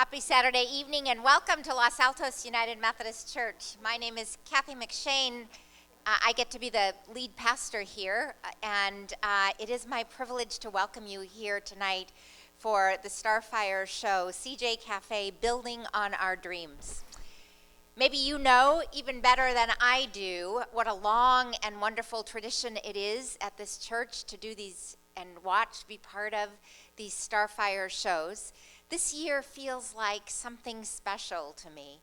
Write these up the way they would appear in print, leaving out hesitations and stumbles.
Happy Saturday evening and welcome to Los Altos United Methodist Church. My name is Kathy McShane. I get to be the lead pastor here, and it is my privilege to welcome you here tonight for the Starfire show, CJ Cafe, Building on Our Dreams. Maybe you know even better than I do what a long and wonderful tradition it is at this church to do these and be part of these Starfire shows. This year feels like something special to me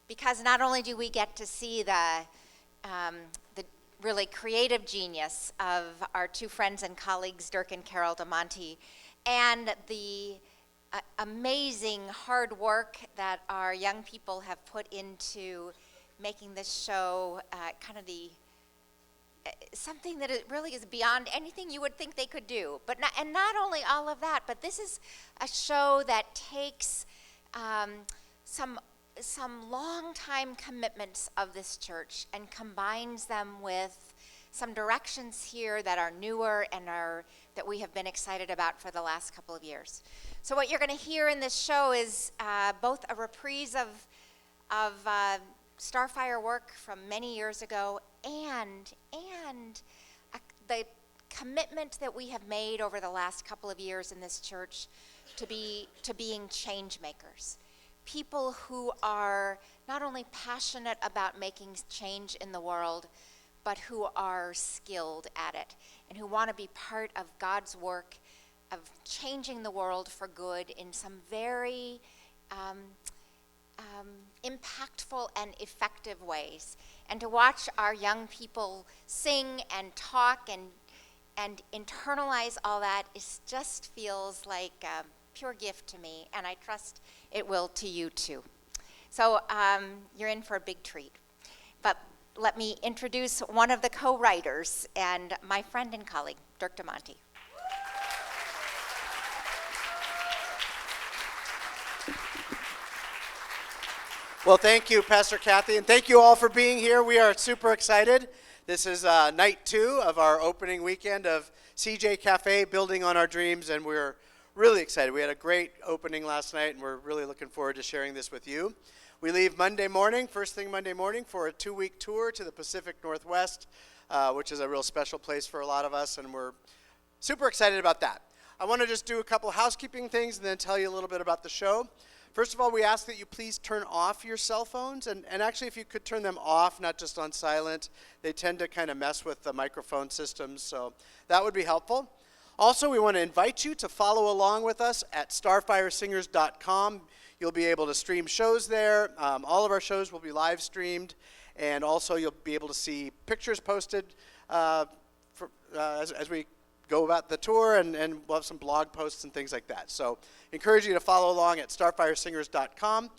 because not only do we get to see the really creative genius of our two friends and colleagues, Dirk and Carol DeMonte, and the amazing hard work that our young people have put into making this show something that it really is beyond anything you would think they could do. But not only all of that, but this is a show that takes some long-time commitments of this church and combines them with some directions here that are newer and that we have been excited about for the last couple of years. So what you're going to hear in this show is both a reprise of Starfire work from many years ago and the commitment that we have made over the last couple of years in this church to being change makers. People who are not only passionate about making change in the world, but who are skilled at it and who want to be part of God's work of changing the world for good in some very impactful and effective ways. And to watch our young people sing and talk and internalize all that just feels like a pure gift to me, and I trust it will to you too. So you're in for a big treat. But let me introduce one of the co-writers and my friend and colleague, Dirk DeMonte. Well, thank you, Pastor Kathy, and thank you all for being here. We are super excited. This is night 2 of our opening weekend of CJ Cafe, Building on Our Dreams, and we're really excited. We had a great opening last night, and we're really looking forward to sharing this with you. We leave first thing Monday morning, for a 2-week tour to the Pacific Northwest, which is a real special place for a lot of us, and we're super excited about that. I want to just do a couple housekeeping things and then tell you a little bit about the show. First of all, we ask that you please turn off your cell phones, and actually if you could turn them off, not just on silent. They tend to kind of mess with the microphone systems, so that would be helpful. Also, we want to invite you to follow along with us at starfiresingers.com. You'll be able to stream shows there. All of our shows will be live streamed, and also you'll be able to see pictures posted as we go about the tour, and we'll have some blog posts and things like that. So encourage you to follow along at starfiresingers.com.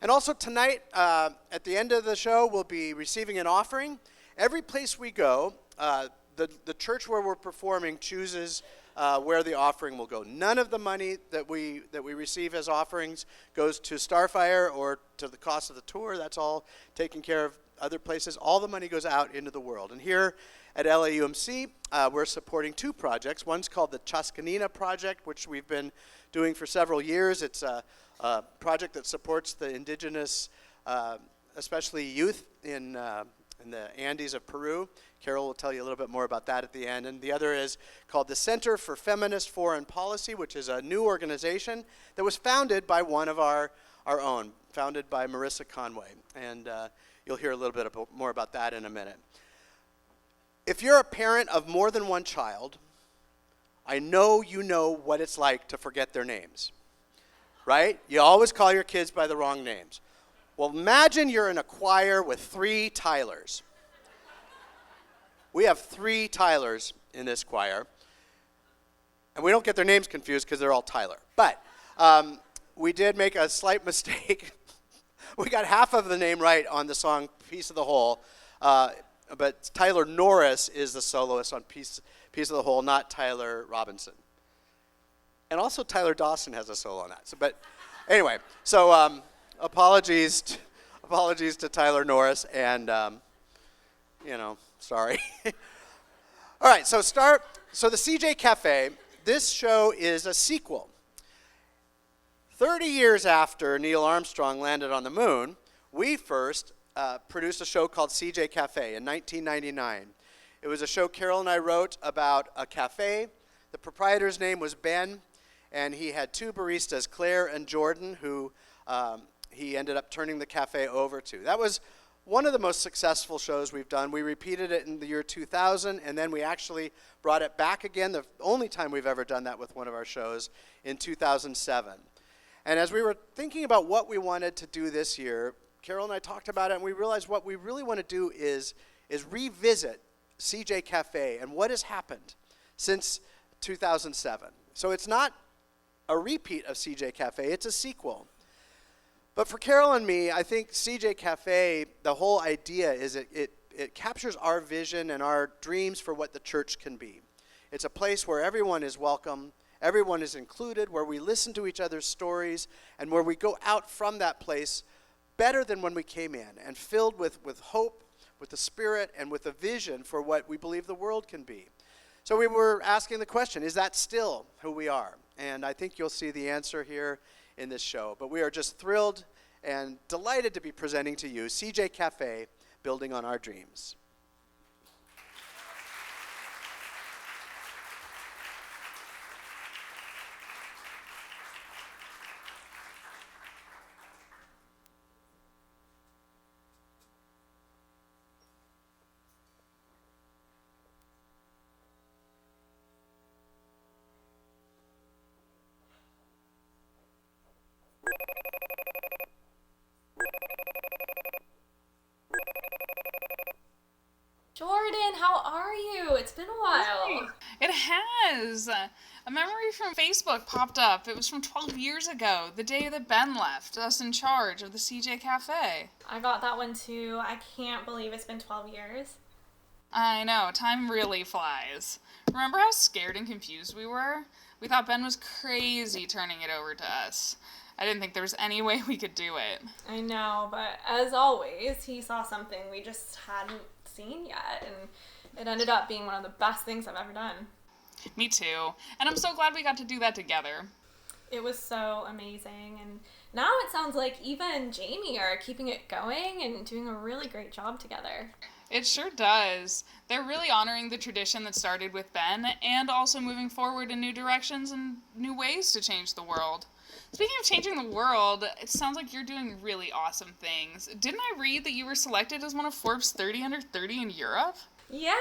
And also tonight, at the end of the show, we'll be receiving an offering. Every place we go, the church where we're performing chooses where the offering will go. None of the money that we receive as offerings goes to Starfire or to the cost of the tour. That's all taken care of other places. All the money goes out into the world. And here at LAUMC, we're supporting 2 projects. One's called the Chascanina Project, which we've been doing for several years. It's a project that supports the indigenous, especially youth in the Andes of Peru. Carol will tell you a little bit more about that at the end. And the other is called the Center for Feminist Foreign Policy, which is a new organization that was founded by one of our own, founded by Marissa Conway. And you'll hear a little bit more about that in a minute. If you're a parent of more than one child, I know you know what it's like to forget their names, right? You always call your kids by the wrong names. Well, imagine you're in a choir with 3 Tylers. We have 3 Tylers in this choir, and we don't get their names confused because they're all Tyler. But we did make a slight mistake. We got half of the name right on the song Piece of the Whole, but Tyler Norris is the soloist on Piece of the Whole, not Tyler Robinson. And also Tyler Dawson has a solo on that. But anyway, so apologies to Tyler Norris, and sorry. All right, so the CJ Cafe, this show is a sequel. 30 years after Neil Armstrong landed on the moon, we first produced a show called CJ Cafe in 1999. It was a show Carol and I wrote about a cafe. The proprietor's name was Ben, and he had two baristas, Claire and Jordan, who he ended up turning the cafe over to. That was one of the most successful shows we've done. We repeated it in the year 2000, and then we actually brought it back again, the only time we've ever done that with one of our shows, in 2007. And as we were thinking about what we wanted to do this year, Carol and I talked about it, and we realized what we really want to do is revisit CJ Cafe and what has happened since 2007. So it's not a repeat of CJ Cafe, it's a sequel. But for Carol and me, I think CJ Cafe, the whole idea is it captures our vision and our dreams for what the church can be. It's a place where everyone is welcome, everyone is included, where we listen to each other's stories, and where we go out from that place better than when we came in, and filled with hope, with the Spirit, and with a vision for what we believe the world can be. So we were asking the question, is that still who we are? And I think you'll see the answer here in this show. But we are just thrilled and delighted to be presenting to you CJ Cafe, Building on Our Dreams. Jordan, how are you? It's been a while. It has. A memory from Facebook popped up. It was from 12 years ago, the day that Ben left us in charge of the CJ Cafe. I got that one too. I can't believe it's been 12 years. I know, time really flies. Remember how scared and confused we were? We thought Ben was crazy turning it over to us. I didn't think there was any way we could do it. I know, but as always, he saw something we just hadn't seen yet, and it ended up being one of the best things I've ever done. Me too. And I'm so glad we got to do that together. It was so amazing, and now it sounds like Eva and Jamie are keeping it going and doing a really great job together. It sure does. They're really honoring the tradition that started with Ben, and also moving forward in new directions and new ways to change the world. Speaking of changing the world, it sounds like you're doing really awesome things. Didn't I read that you were selected as one of Forbes 30 under 30 in Europe? Yeah,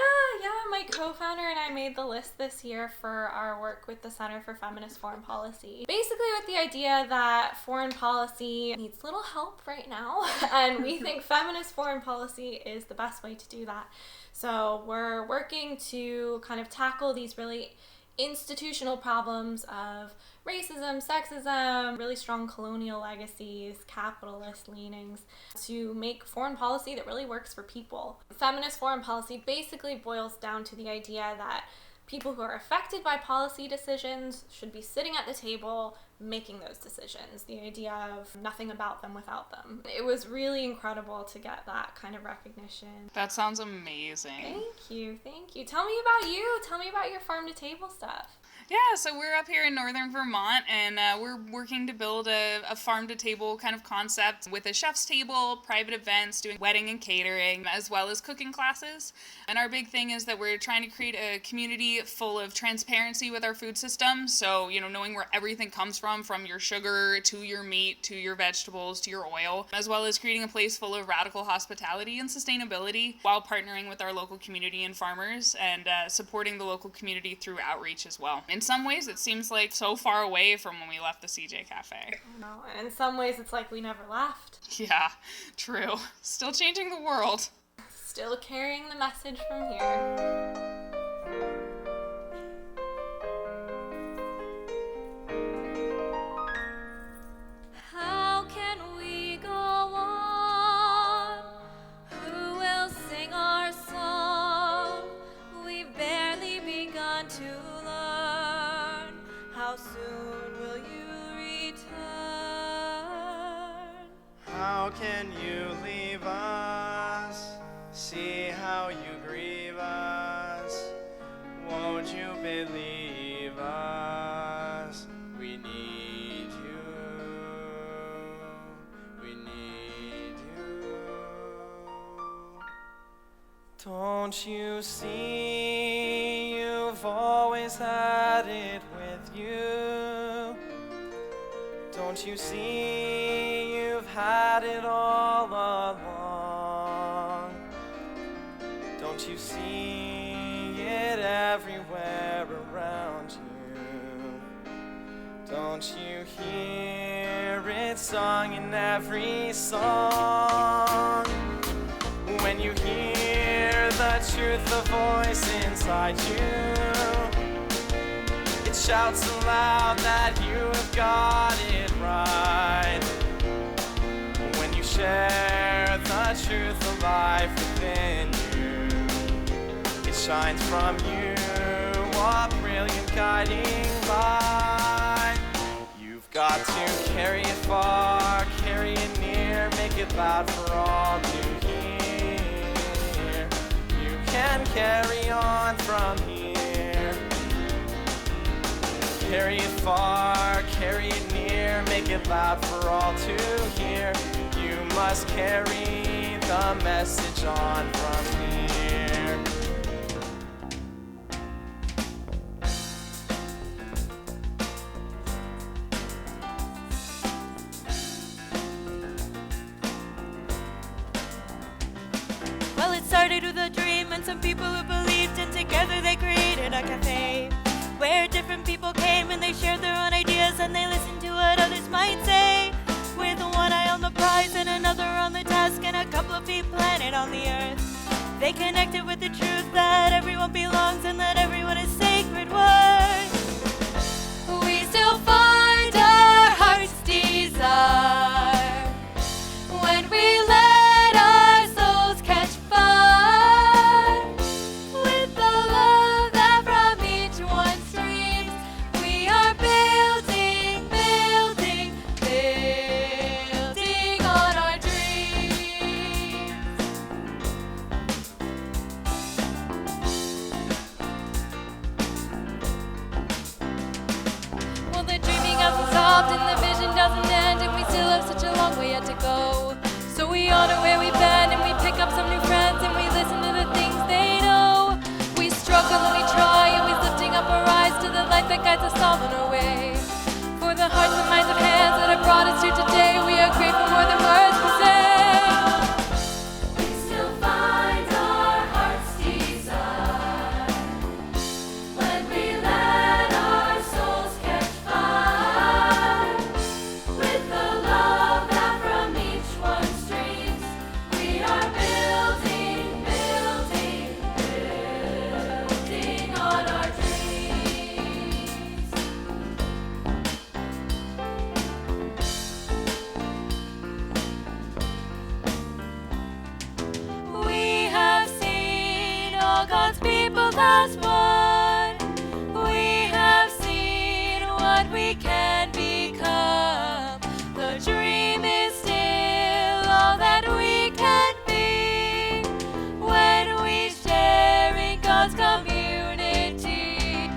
my co-founder and I made the list this year for our work with the Center for Feminist Foreign Policy. Basically with the idea that foreign policy needs little help right now, and we think feminist foreign policy is the best way to do that. So we're working to kind of tackle these really institutional problems of racism, sexism, really strong colonial legacies, capitalist leanings, to make foreign policy that really works for people. Feminist foreign policy basically boils down to the idea that people who are affected by policy decisions should be sitting at the table making those decisions. The idea of nothing about them without them. It was really incredible to get that kind of recognition. That sounds amazing. Thank you. Tell me about you. Tell me about your farm to table stuff. Yeah, so we're up here in northern Vermont, and we're working to build a farm-to-table kind of concept with a chef's table, private events, doing wedding and catering, as well as cooking classes. And our big thing is that we're trying to create a community full of transparency with our food system. So, knowing where everything comes from your sugar to your meat, to your vegetables, to your oil, as well as creating a place full of radical hospitality and sustainability while partnering with our local community and farmers and supporting the local community through outreach as well. In some ways, it seems like so far away from when we left the CJ Cafe. No, in some ways, it's like we never left. Yeah, true. Still changing the world. Still carrying the message from here. How can we go on? Who will sing our song? We've barely begun to learn. How soon will you return? How can you leave us? See how you grieve us. Won't you believe us? We need you. Don't you see you've always had it with you? Don't you see you've had it all along? Don't you see it everywhere around you? Don't you hear it sung in every song? When you hear the truth, the voice inside you, it shouts aloud that you have got it right. When you share the truth, the life within you, it shines from you, a brilliant guiding light. You've got to carry it far, carry it near, make it loud for all to hear. You can carry on from here. Carry it far, carry it near, make it loud for all to hear. You must carry the message on from here. Well, it started with a dream and some people who believed, and together they created a cafe where different people came and they shared their own ideas and they listened to what others might say. With one eye on the prize and another on the task and a couple of feet planted on the earth, they connected with the truth that everyone belongs and that everyone is sacred worth. We still find our heart's desire when we let our souls catch fire. With the love that from each one streams, we are building, building, building on our dreams. Well, the dreaming hasn't stopped and the vision doesn't end, and we still have such a long way yet to go. So we honor where we've been and we pick up some new friends and we listen to the things they know. We struggle and we try and we're lifting up our eyes to the light that guides us all on our way. For the hearts and minds and hands that have brought us here today, we are grateful more than words can say. We still find our heart's desire when we let our souls catch fire. With the love that from each one streams, we are building, building, building on our dreams. We have seen all God's people as one. We have seen what we can become. The dream is still all that we can be when we share in God's community.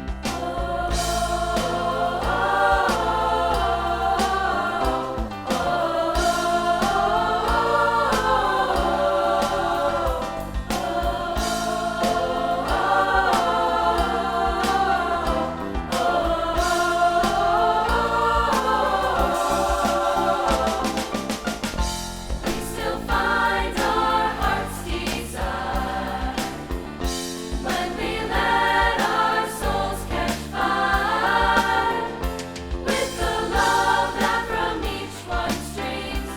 We still find our heart's desire when we let our souls catch fire. With the love that from each one streams,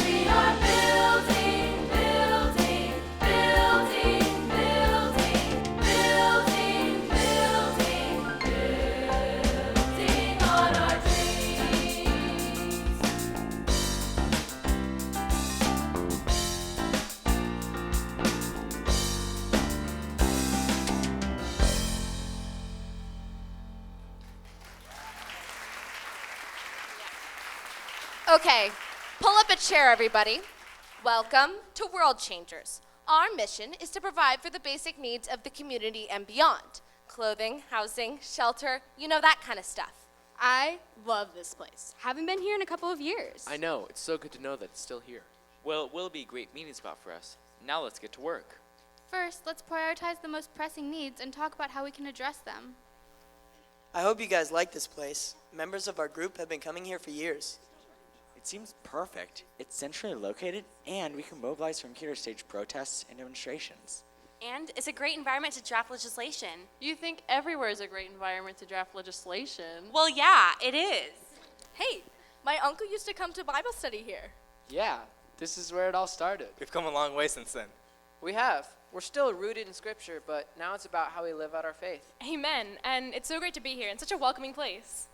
we are building, building, building, building, building, building, building on our dreams. Okay, pull up a chair, everybody. Welcome to World Changers. Our mission is to provide for the basic needs of the community and beyond. Clothing, housing, shelter, you know, that kind of stuff. I love this place. Haven't been here in a couple of years. I know, it's so good to know that it's still here. Well, it will be a great meeting spot for us. Now let's get to work. First, let's prioritize the most pressing needs and talk about how we can address them. I hope you guys like this place. Members of our group have been coming here for years. It seems perfect. It's centrally located, and we can mobilize from here to stage protests and demonstrations. And it's a great environment to draft legislation. You think everywhere is a great environment to draft legislation. Well, yeah, it is. Hey, my uncle used to come to Bible study here. Yeah, this is where it all started. We've come a long way since then. We have. We're still rooted in Scripture, but now it's about how we live out our faith. Amen, and it's so great to be here in such a welcoming place.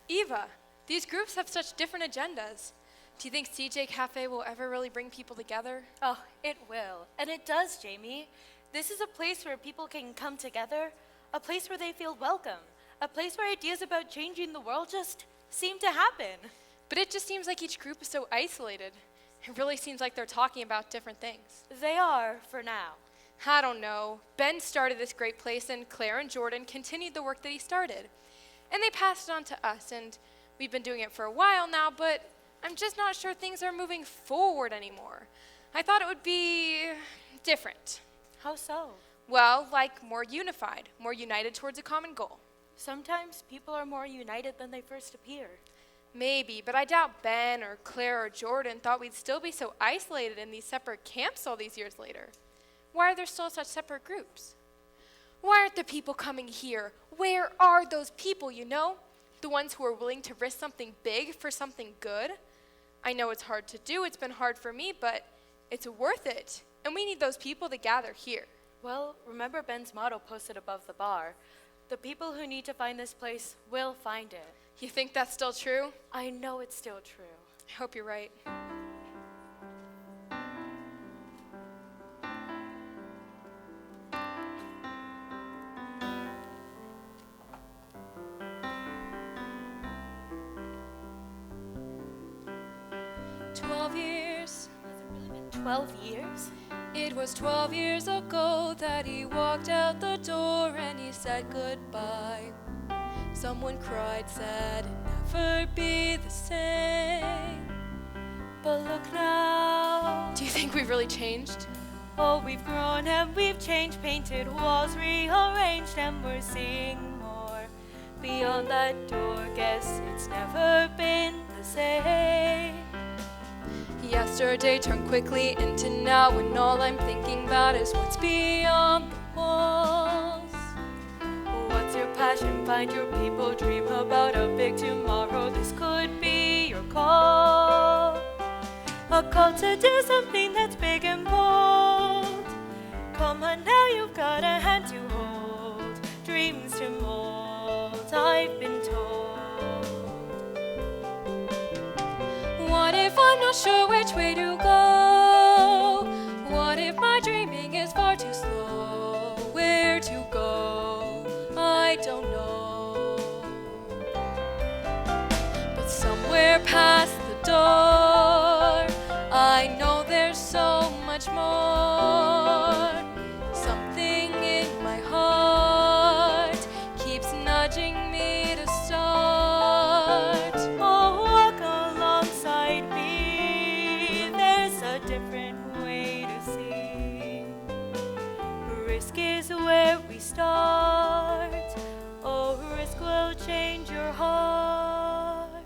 Eva, these groups have such different agendas. Do you think CJ Cafe will ever really bring people together? Oh, it will. And it does, Jamie. This is a place where people can come together, a place where they feel welcome, a place where ideas about changing the world just seem to happen. But it just seems like each group is so isolated. It really seems like they're talking about different things. They are, for now. I don't know. Ben started this great place, and Claire and Jordan continued the work that he started. And they passed it on to us, and we've been doing it for a while now, but I'm just not sure things are moving forward anymore. I thought it would be different. How so? Well, like more unified, more united towards a common goal. Sometimes people are more united than they first appear. Maybe, but I doubt Ben or Claire or Jordan thought we'd still be so isolated in these separate camps all these years later. Why are there still such separate groups? Why aren't the people coming here? Where are those people, you know? The ones who are willing to risk something big for something good? I know it's hard to do, it's been hard for me, but it's worth it. And we need those people to gather here. Well, remember Ben's motto posted above the bar. The people who need to find this place will find it. You think that's still true? I know it's still true. I hope you're right. Has it really been 12 years? It was 12 years ago that he walked out the door and he said goodbye. Someone cried, said it'd never be the same. But look now. Do you think we've really changed? Oh, we've grown and we've changed, painted walls rearranged, and we're seeing more. Beyond that door, guess it's never been the same. Yesterday turned quickly into now, and all I'm thinking about is what's beyond the walls. What's your passion? Find your people, dream about a big tomorrow. This could be your call. A call to do something that's big and bold. Come on now, you've got a hand to hold, dreams to mold, I've been told. What if I'm not sure which way to go? What if my dreaming is far too slow? Where to go? I don't know. But somewhere past the door, I know there's so much more. Something in my heart keeps nudging me to start. Oh, walk alongside me. There's a different way to see. Risk is where we start. Oh, risk will change your heart.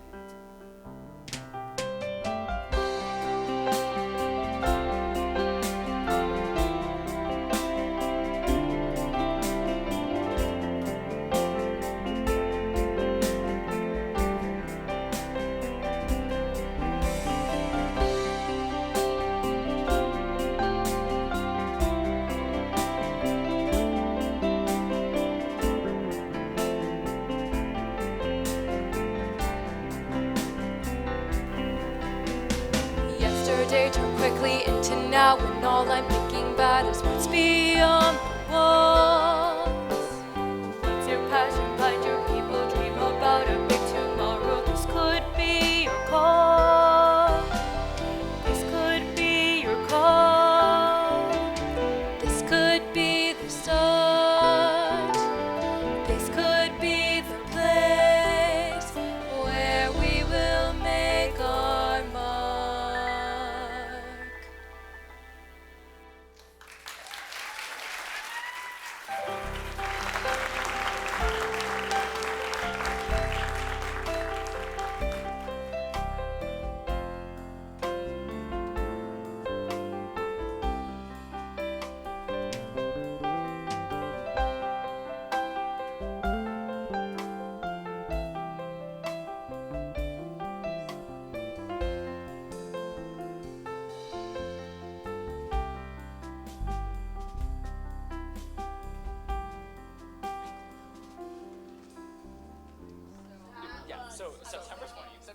Yesterday turned quickly into now, and all I'm thinking about is what's beyond the walls. What's your passion? Find your people, dream about a big tomorrow. This could be your call. This could be your call. This could be the start. This could be the place where we will make our mark.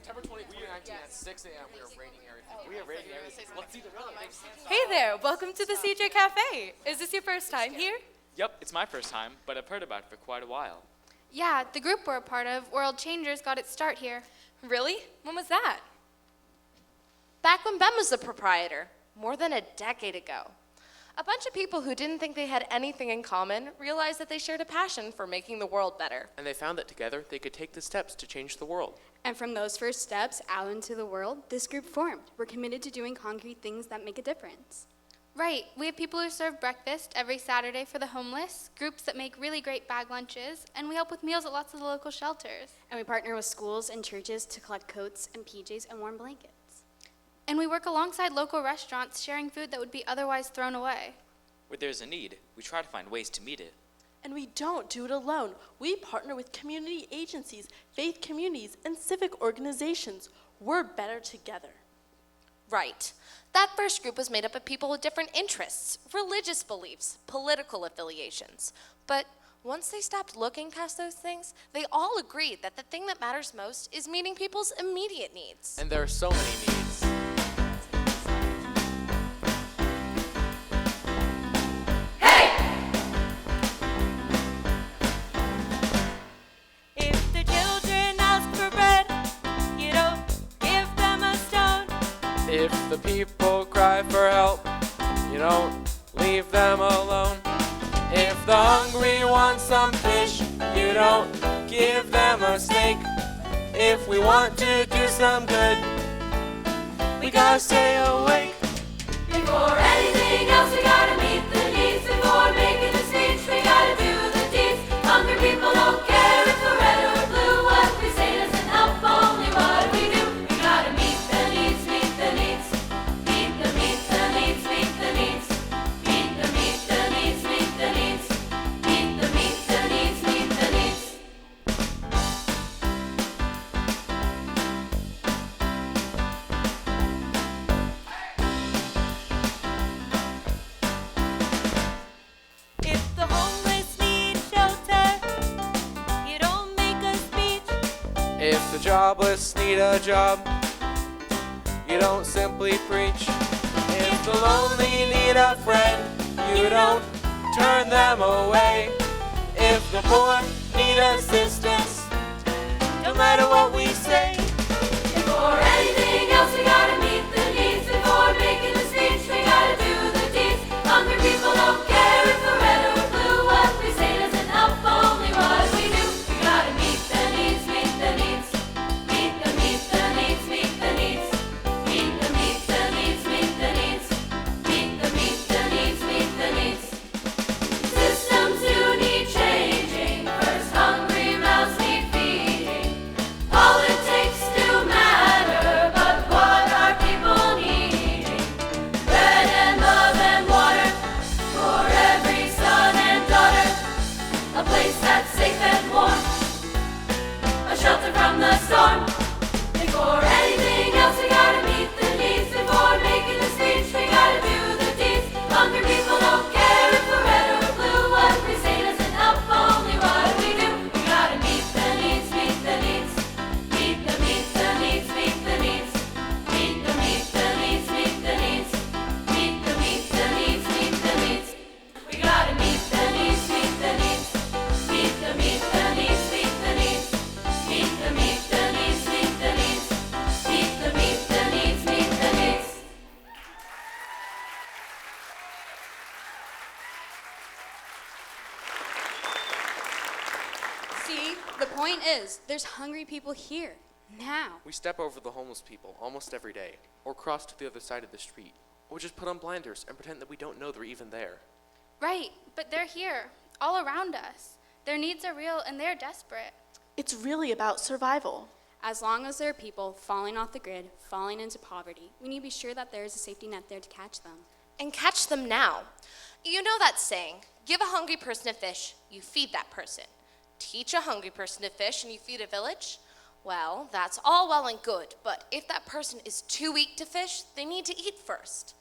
September 20th, 2019 at 6 a.m. We are rating Area 50. We are rating Area 50. Let's see the Hey there, welcome to the CJ Cafe. Is this your first time here? Yep, it's my first time, but I've heard about it for quite a while. Yeah, the group we're a part of, World Changers, got its start here. Really? When was that? Back when Ben was the proprietor, more than a decade ago. A bunch of people who didn't think they had anything in common realized that they shared a passion for making the world better. And they found that together they could take the steps to change the world. And from those first steps out into the world, this group formed. We're committed to doing concrete things that make a difference. Right, we have people who serve breakfast every Saturday for the homeless, groups that make really great bag lunches, and we help with meals at lots of the local shelters. And we partner with schools and churches to collect coats and PJs and warm blankets. And we work alongside local restaurants sharing food that would be otherwise thrown away. Where there's a need, we try to find ways to meet it. And we don't do it alone. We partner with community agencies, faith communities, and civic organizations. We're better together. Right. That first group was made up of people with different interests, religious beliefs, political affiliations. But once they stopped looking past those things, they all agreed that the thing that matters most is meeting people's immediate needs. And there are so many needs. If the children ask for bread, you don't give them a stone. If the people cry for help, you don't leave them alone. If the hungry want some fish, you don't give them a steak. If we want to do some good, we gotta stay awake. Before anything else, we gotta meet the needs. Before making the speech, we gotta do the deeds. Hungry people don't care if we're red or blue. What we say doesn't help, only what we do. We gotta meet the needs, meet the needs. Meet the needs, meet the needs. Meet the needs, meet the needs. Meet the needs, meet the needs. If the homeless need shelter, you don't make a speech. If the jobless need a job, you don't simply preach. If the lonely need a friend, you don't turn them away. If the poor need assistance, no matter what we say. Before anything else, we gotta meet the needs. Before making the speech, we gotta do the deeds. Hungry people don't care if we're red or blue. What we say doesn't help, only what we do. We gotta meet the needs, meet the needs. Meet the needs, meet the needs. Meet the needs, meet the needs. Meet the needs, meet the needs. Systems do need changing. First, hungry mouths need feeding. Politics do matter, but what are people needing? Bread and love and water for every son and daughter. A place that's safe and warm, a shelter from the storm. Before anything else, we gotta meet the needs. Before making the speech, we gotta do the deeds. Hungry people don't care if we're red or blue. What we say doesn't help, only what we do. We gotta meet the needs, meet the needs. Meet the needs, meet the needs. Meet the needs, meet the needs. Meet the needs, meet the needs. We gotta meet the needs, meet the needs. Meet the needs, meet the needs. Meet the needs, meet the needs. Meet the needs, meet the needs. See, the point is, there's hungry people here, now. We step over the homeless people almost every day, or cross to the other side of the street, or just put on blinders and pretend that we don't know they're even there. Right, but they're here, all around us. Their needs are real and they're desperate. It's really about survival. As long as there are people falling off the grid, falling into poverty, we need to be sure that there is a safety net there to catch them. And catch them now. You know that saying, give a hungry person a fish, you feed that person. Teach a hungry person to fish and you feed a village? Well, that's all well and good, but if that person is too weak to fish, they need to eat first.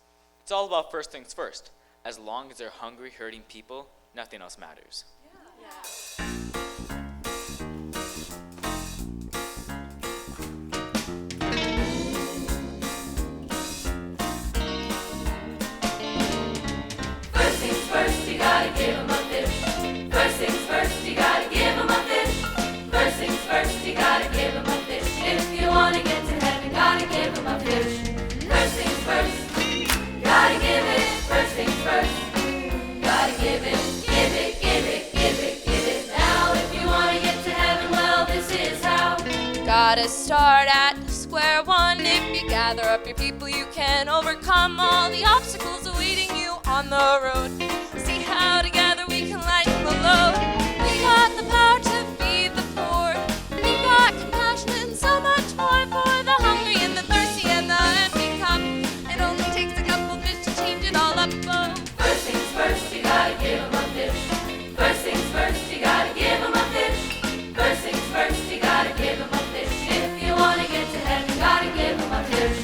It's all about first things first. As long as they're hungry, hurting people, nothing else matters. gotta start at square one. If you gather up your people, you can overcome all the obstacles awaiting you on the road. See how together we can lighten the load. We got the power to feed the poor. We got compassion and so much more for the hungry and the thirsty and the empty cup. It only takes a couple fish to change it all up. Oh. First things first, you gotta give 'em a fish. First things first, you gotta give 'em a fish. First things first, you gotta give 'em a fish. If you wanna get to heaven, gotta give 'em a fish.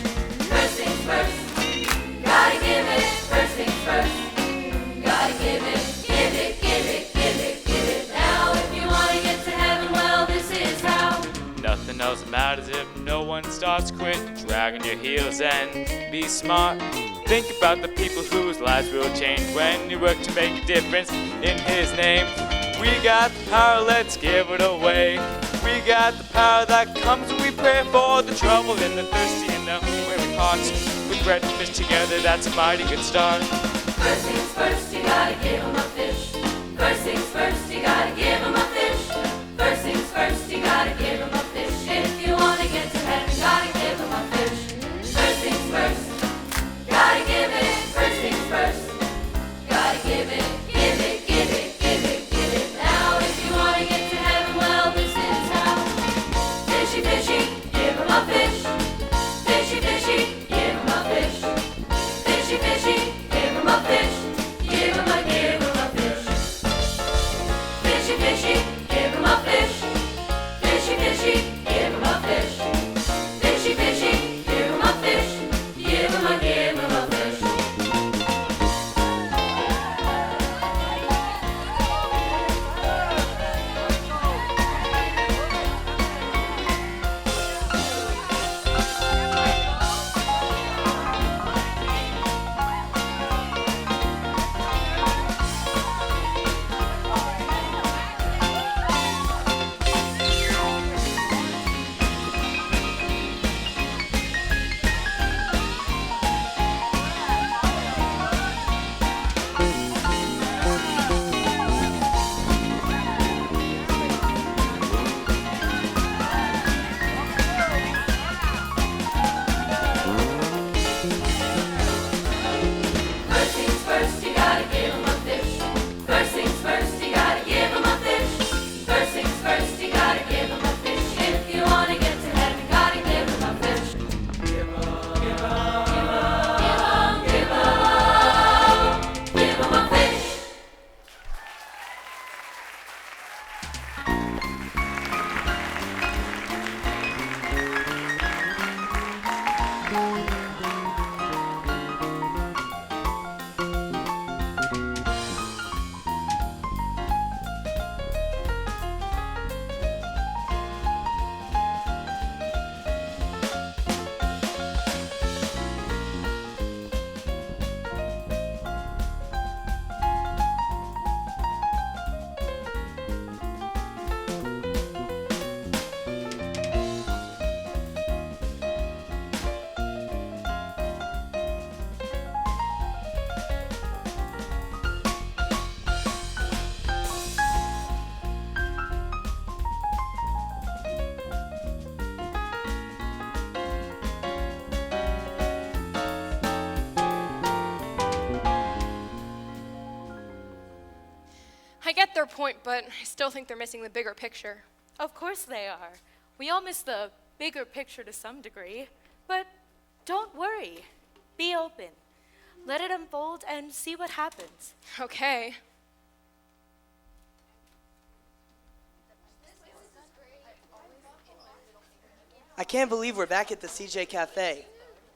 First things first, gotta give it. First things first, gotta give it. Give it, give it, give it, give it. Now if you wanna get to heaven, well, this is how. Nothing else matters if no one starts. Quit dragging your heels and be smart. Think about the people whose lives will change when you work to make a difference in His name. We got the power, let's give it away. We got the power that comes when we pray for the trouble and the thirsty and the weary hearts. With bread and fish together, that's a mighty good start. First things first, you gotta give 'em a fish. First things first, you gotta give 'em a fish. First things first, you gotta give 'em a fish. If you wanna get to heaven, gotta give 'em a fish. First things first, gotta give it. First things first, gotta give it. Give it, give it, give it, give it. Now if you wanna get to heaven, well, this is how. Fishy, fishy, give 'em a fish. Fishy, fishy, give 'em a fish. Fishy, fishy, give 'em a fish. Give 'em a fish. Fishy, fishy, give 'em a fish. Fishy, fishy, give 'em a fish. Fishy, fishy, give 'em a fish. Give 'em a fish. First things first, you gotta give 'em a fish. First things first, you gotta give 'em a fish. First things first, you gotta give 'em a fish. If you wanna get to heaven, gotta give 'em a fish. Give 'em, give 'em, give 'em, give 'em, give 'em a fish. I get their point, but I still think they're missing the bigger picture. Of course they are. We all miss the bigger picture to some degree. But don't worry. Be open. Let it unfold and see what happens. Okay. I can't believe we're back at the CJ Cafe.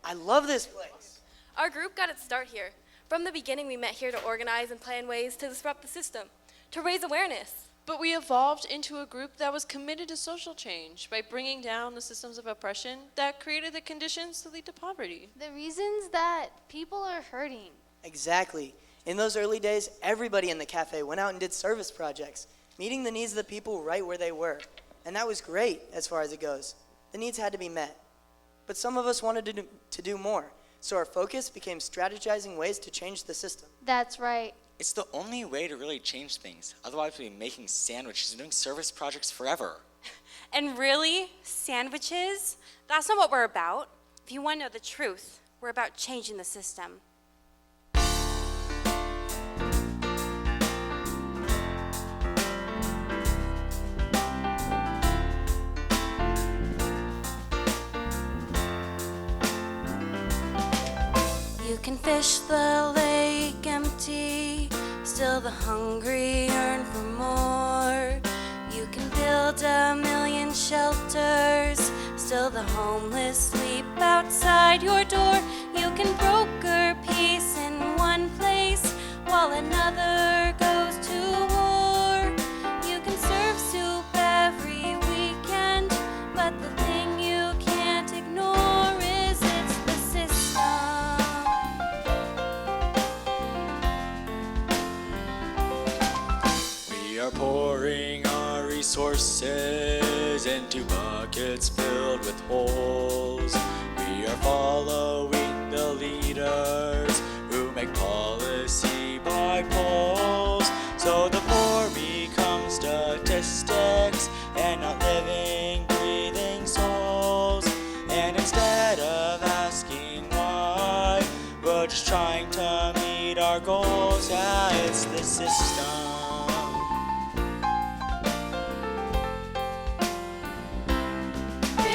I love this place. Our group got its start here. From the beginning, we met here to organize and plan ways to disrupt the system, to raise awareness. But we evolved into a group that was committed to social change by bringing down the systems of oppression that created the conditions that lead to poverty. The reasons that people are hurting. Exactly. In those early days, everybody in the cafe went out and did service projects, meeting the needs of the people right where they were. And that was great as far as it goes. The needs had to be met. But some of us wanted to do more, so our focus became strategizing ways to change the system. That's right. It's the only way to really change things. Otherwise, we'll be making sandwiches and doing service projects forever. And really, sandwiches? That's not what we're about. If you want to know the truth, we're about changing the system. You can fish the lake empty, still the hungry yearn for more. You can build a million shelters, still the homeless sleep outside your door. You can broker peace in one place while another goes to war. You can serve soup every weekend, but the thing you can't ignore is it's the system. We are pouring our resources into buckets filled with holes. We are following the leaders who make policy by polls. So the poor become statistics and not living, breathing souls. And instead of asking why, we're just trying to meet our goals. Yeah, it's the system.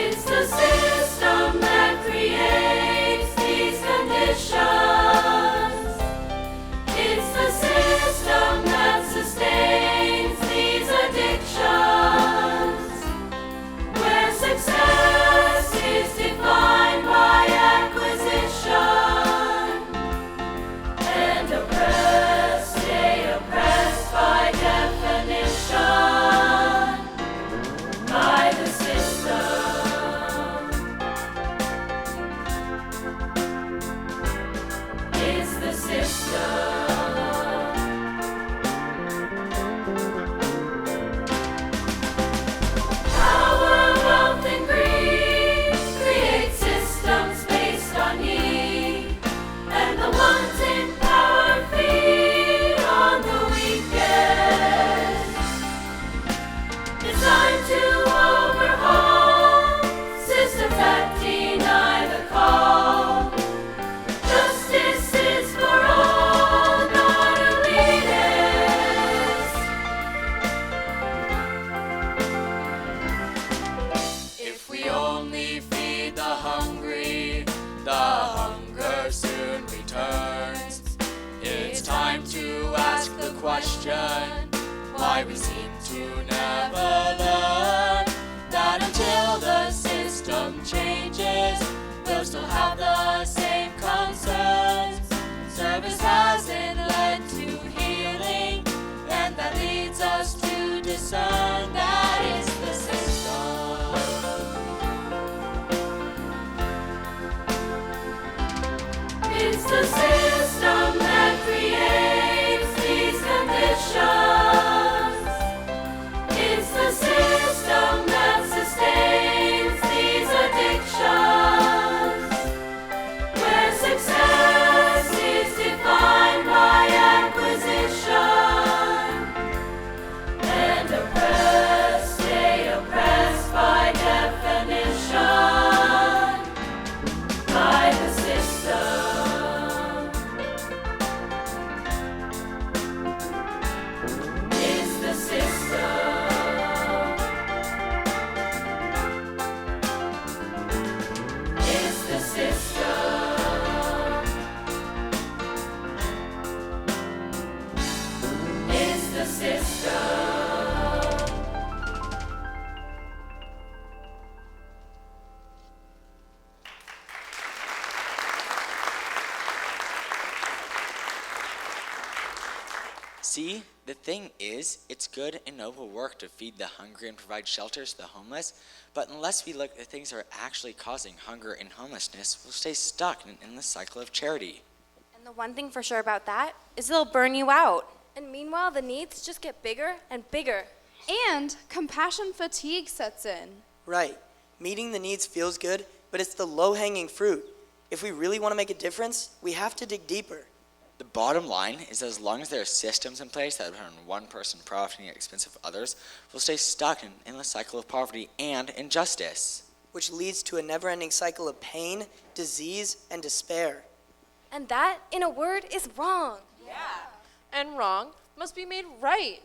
It's the system that creates these conditions. It's the system that sustains these addictions, where success is defined by acquisition, and oppressed stay oppressed by definition, by the system. It's the system. Power, wealth, and greed create systems based on need, and the ones in power feed on the weekend. It's time to overhaul systems that deny the call. Justice is for all, not elitist. If we only feed the hungry, the hunger soon returns. It's time to ask the question, why we seem to never learn that until the system changes, we'll still have the same concerns. Service hasn't led to healing, and that leads us to discern that it's the system. It's the system that creates these conditions. It's the system that sustains these addictions, where success is defined by acquisition, and oppressed stay oppressed by definition, by the system. It's the system. It's the system. It's the system. See, the thing is, it's good and noble work to feed the hungry and provide shelters to the homeless, but unless we look at things that are actually causing hunger and homelessness, we'll stay stuck in the cycle of charity. And the one thing for sure about that is it'll burn you out. And meanwhile, the needs just get bigger and bigger. And compassion fatigue sets in. Right. Meeting the needs feels good, but it's the low-hanging fruit. If we really want to make a difference, we have to dig deeper. The bottom line is that as long as there are systems in place that turn one person profiting at the expense of others, we'll stay stuck in an endless cycle of poverty and injustice. Which leads to a never-ending cycle of pain, disease, and despair. And that, in a word, is wrong. And wrong must be made right.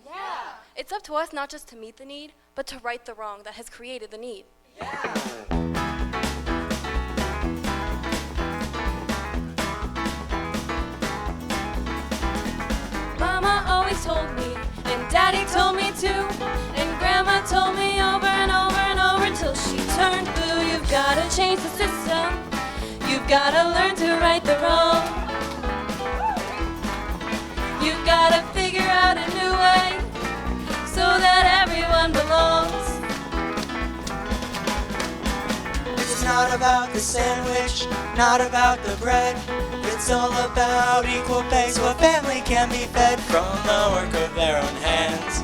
It's up to us not just to meet the need, but to right the wrong that has created the need. Mama always told me, and Daddy told me too, and Grandma told me over and over and over till she turned blue. You've gotta change the system. You've gotta learn to right the wrong. You've gotta figure out a new way so that everyone belongs. It's not about the sandwich, not about the bread. It's all about equal pay so a family can be fed from the work of their own hands.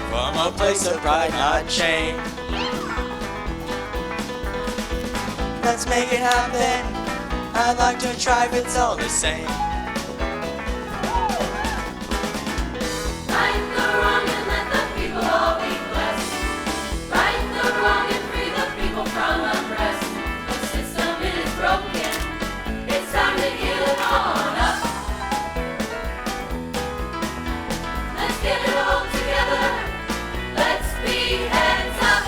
From a place of pride, not shame. Let's make it happen. I'd like to try if it's all the same. Right the wrong and let the people all be blessed. Right the wrong and free the people from unrest. The system is broken. It's time to heal it on up. Let's get it all together. Let's be heads up.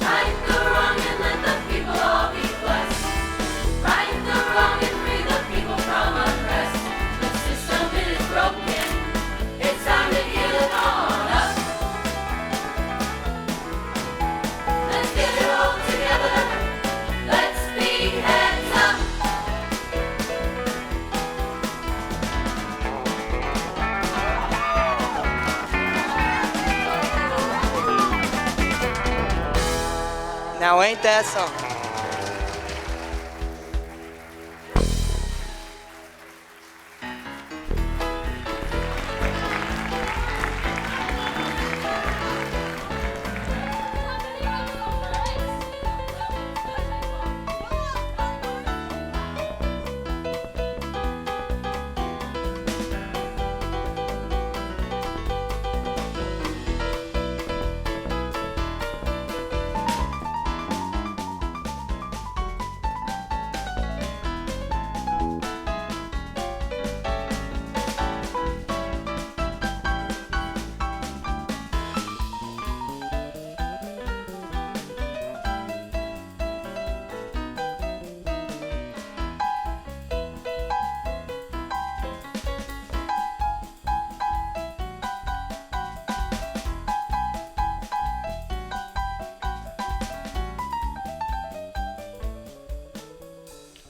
Right the wrong and let the people all be blessed. Right the wrong and free the people from unrest. The system is broken. It's time to heal it on up. Let's get it all together. Let's be heads up. Now ain't that something?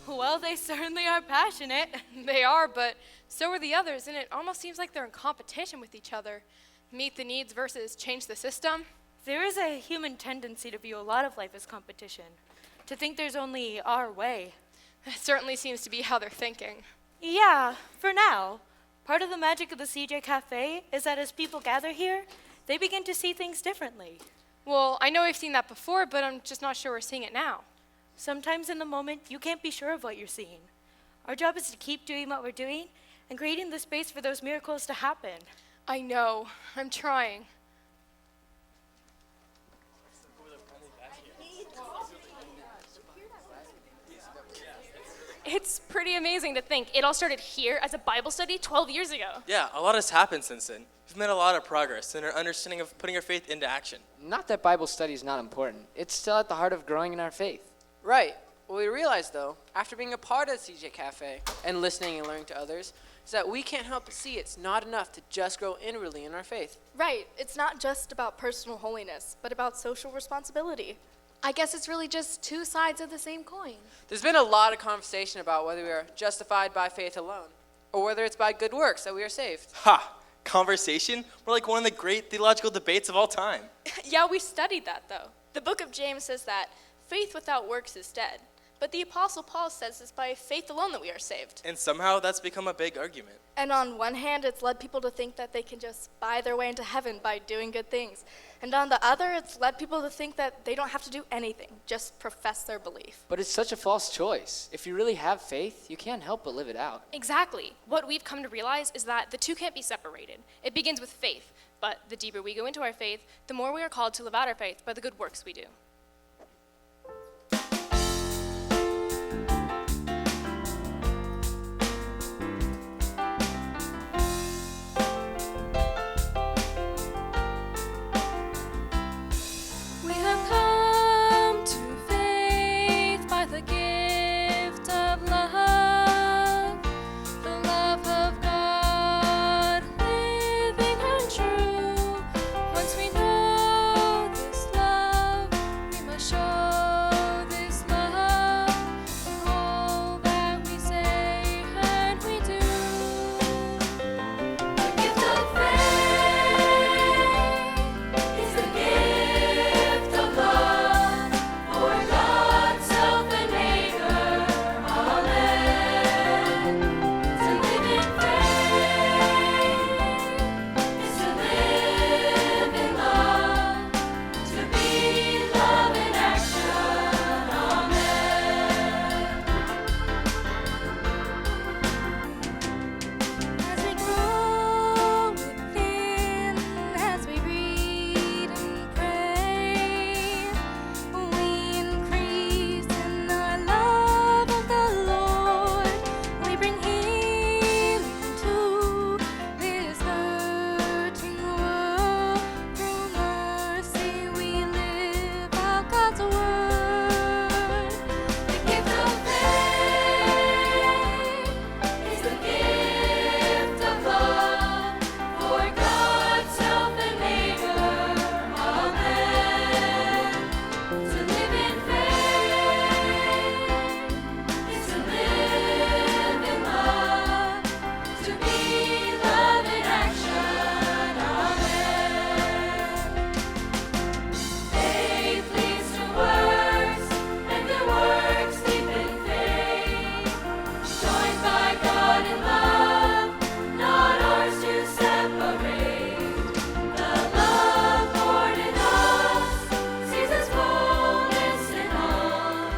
Well, they certainly are passionate. They are, but so are the others, and it almost seems like they're in competition with each other. Meet the needs versus change the system. There is a human tendency to view a lot of life as competition, to think there's only our way. That certainly seems to be how they're thinking. Yeah, for now. Part of the magic of the CJ Cafe is that as people gather here, they begin to see things differently. Well, I know we've seen that before, but I'm just not sure we're seeing it now. Sometimes in the moment, you can't be sure of what you're seeing. Our job is to keep doing what we're doing and creating the space for those miracles to happen. I know. I'm trying. It's pretty amazing to think it all started here as a Bible study 12 years ago. Yeah, a lot has happened since then. We've made a lot of progress in our understanding of putting our faith into action. Not that Bible study is not important. It's still at the heart of growing in our faith. Right. What we realized, though, after being a part of the CJ Cafe and listening and learning to others, is that we can't help but see it's not enough to just grow inwardly in our faith. Right. It's not just about personal holiness, but about social responsibility. I guess it's really just two sides of the same coin. There's been a lot of conversation about whether we are justified by faith alone, or whether it's by good works that we are saved. Ha! Conversation? We're like one of the great theological debates of all time. Yeah, we studied that, though. The book of James says that faith without works is dead. But the Apostle Paul says it's by faith alone that we are saved. And somehow that's become a big argument. And on one hand, it's led people to think that they can just buy their way into heaven by doing good things. And on the other, it's led people to think that they don't have to do anything, just profess their belief. But it's such a false choice. If you really have faith, you can't help but live it out. Exactly. What we've come to realize is that the two can't be separated. It begins with faith, but the deeper we go into our faith, the more we are called to live out our faith by the good works we do. We have come to faith by the gift of love, the love of God living and true. Once we know this love, we must show this love in all that we say and we do. The gift of faith is the gift of love for God, self, and neighbor. Amen. To live in faith is to live in love, to be love in action. Amen. As we grow within, as we read and pray, we increase in our love of the Lord. We bring healing to this hurting world. Through mercy, we live out God's word. The gift of faith is the gift of love for God, self, and neighbor. Amen. To live in faith is to live in love, to be love in action. Amen. Faith leads to works, and good works deepen faith. Joined by God in love, not ours to separate. The love born in us sees His fullness in all.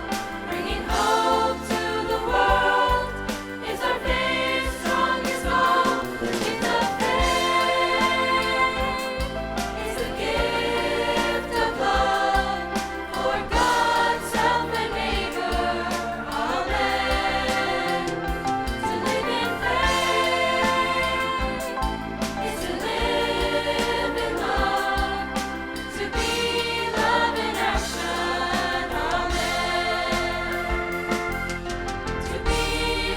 Bringing hope to the world is our faith's strongest goal. The gift of faith is the gift of love for God, self, and neighbor. Amen. To live in faith is to live in love, to be love in action. Amen. To be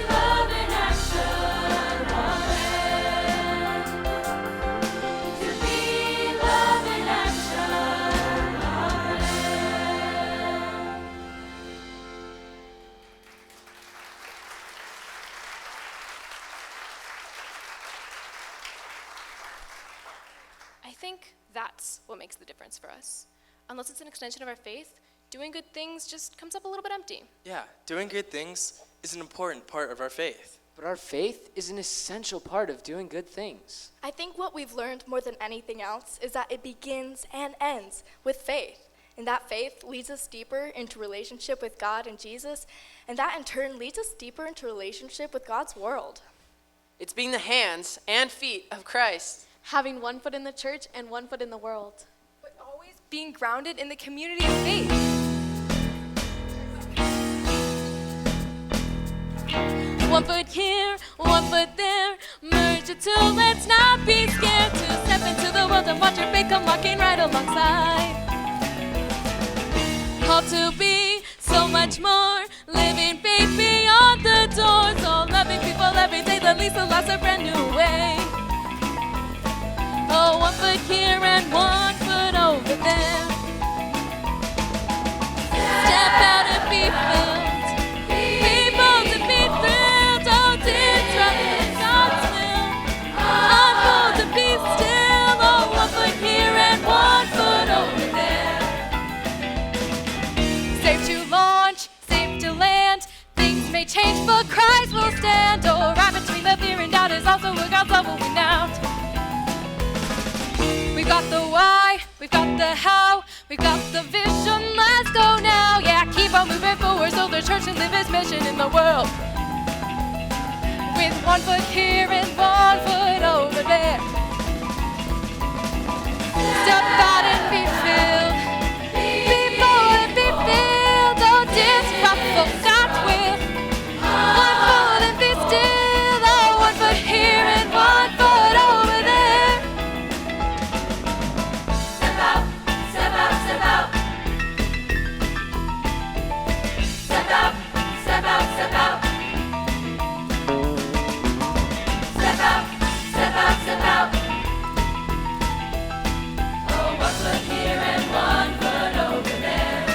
love in action. Amen. To be love in action. Amen. I think that's what makes the difference for us. Unless it's an extension of our faith, doing good things just comes up a little bit empty. Yeah, doing good things is an important part of our faith. But our faith is an essential part of doing good things. I think what we've learned more than anything else is that it begins and ends with faith. And that faith leads us deeper into relationship with God and Jesus, and that in turn leads us deeper into relationship with God's world. It's being the hands and feet of Christ. having one foot in the church and one foot in the world. But always being grounded in the community of faith. One foot here, one foot there, merge the two, let's not be scared to step into the world and watch your faith come walking right alongside. Called to be so much more, living faith beyond the doors, all loving people every day, the least, the last, a brand new way. Oh, one foot here and one foot over there. Step out and be filled, be bold and be thrilled, don't disrupt God's will. Unfold and be still, oh, one foot here and one foot over there. Safe to launch, safe to land. Things may change, but Christ will stand. Oh, right between the fear and doubt is also where God's love will win out. We've got the why, we've got the how, we've got the vision, let's go now. Yeah, keep on moving forward so the church can live its mission in the world. With one foot here and one foot over there. Step out and be filled, be bold and be filled, don't disrupt for God's will. One foot and be still, oh, one foot here and one foot over there. Step out, step out, step out. Step out, step out, step out. Step out, step out, step out. Oh, one foot here and one foot over there.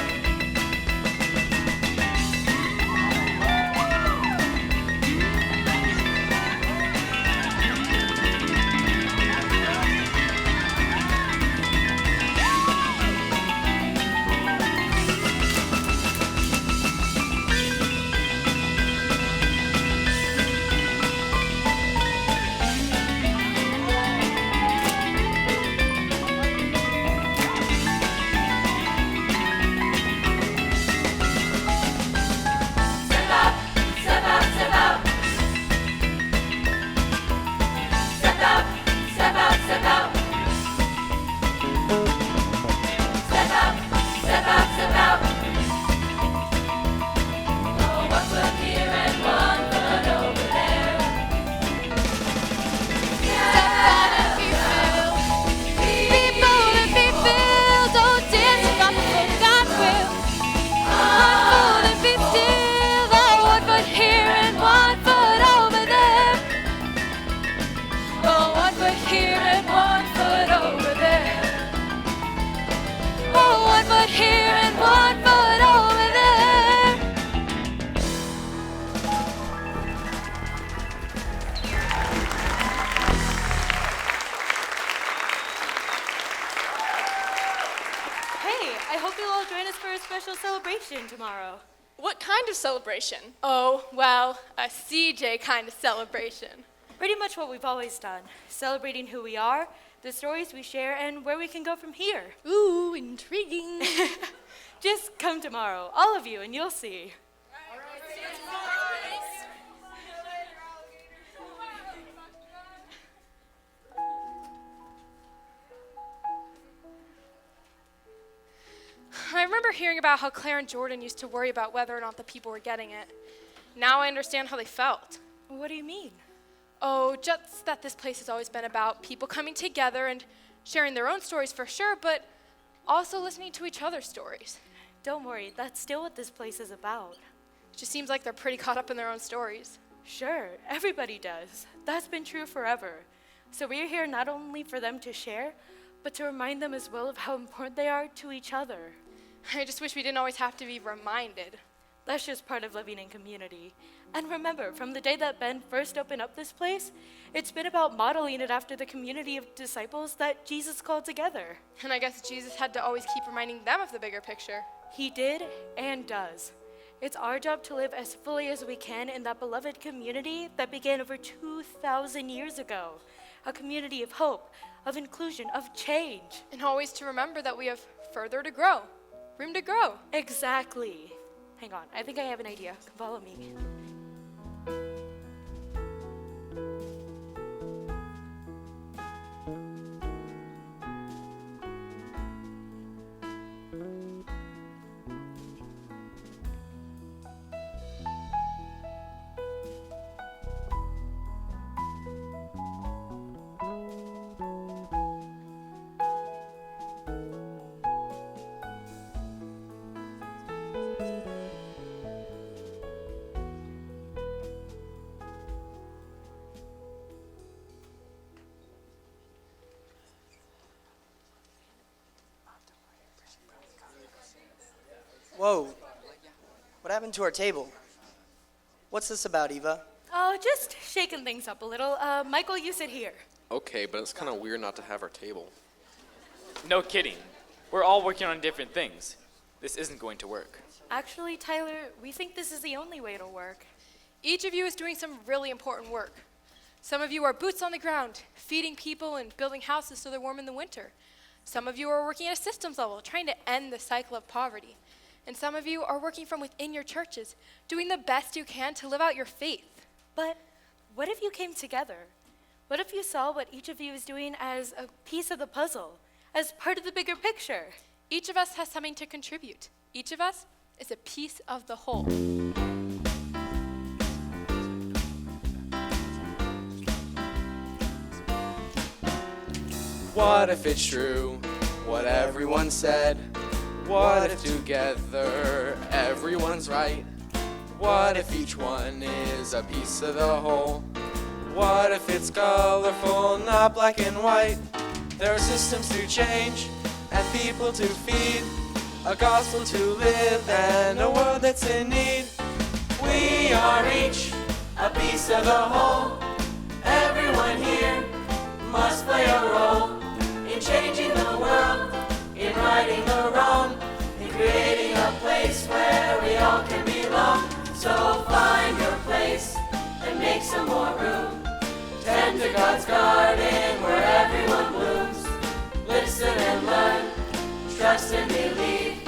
Step out, step out, step out. Step out, step out, step out. Step out, step out, step out. Oh, one foot here and one foot over there. Step out and be filled. Be bold and be filled, don't disrupt for God's will. One foot and be still, oh, one foot here and one foot over there. Oh, one foot here and one foot over there. Oh, one foot here and one foot over there. Hey, I hope you'll all join us for a special celebration tomorrow. What kind of celebration? Oh, well, a CJ kind of celebration. Pretty much what we've always done, celebrating who we are, the stories we share, and where we can go from here. Ooh, intriguing. Just come tomorrow, all of you, and you'll see. I remember hearing about how Claire and Jordan used to worry about whether or not the people were getting it. Now I understand how they felt. What do you mean? Oh, just that this place has always been about people coming together and sharing their own stories for sure, but also listening to each other's stories. Don't worry, that's still what this place is about. It just seems like they're pretty caught up in their own stories. Sure, everybody does. That's been true forever. So we're here not only for them to share, but to remind them as well of how important they are to each other. I just wish we didn't always have to be reminded. That's just part of living in community. And remember, from the day that Ben first opened up this place, it's been about modeling it after the community of disciples that Jesus called together. And I guess Jesus had to always keep reminding them of the bigger picture. He did and does. It's our job to live as fully as we can in that beloved community that began over 2,000 years ago. A community of hope, of inclusion, of change. And always to remember that we have further to grow, room to grow. Exactly. Hang on, I think I have an idea. Come follow me. Whoa. What happened to our table? What's this about, Eva? Oh, just shaking things up a little. Michael, you sit here. Okay, but it's kind of weird not to have our table. No kidding. We're all working on different things. This isn't going to work. Actually, Tyler, we think this is the only way it'll work. Each of you is doing some really important work. Some of you are boots on the ground, feeding people and building houses so they're warm in the winter. Some of you are working at a systems level, trying to end the cycle of poverty. And some of you are working from within your churches, doing the best you can to live out your faith. But what if you came together? What if you saw what each of you is doing as a piece of the puzzle, as part of the bigger picture? Each of us has something to contribute. Each of us is a piece of the whole. What if it's true, what everyone said? What if together everyone's right? What if each one is a piece of the whole? What if it's colorful, not black and white? There are systems to change and people to feed, a gospel to live and a world that's in need. We are each a piece of the whole. Everyone here must play a role in changing the world, in righting the wrong, in creating a place where we all can belong. So find your place and make some more room. Tend to God's garden where everyone blooms. Listen and learn, trust and believe.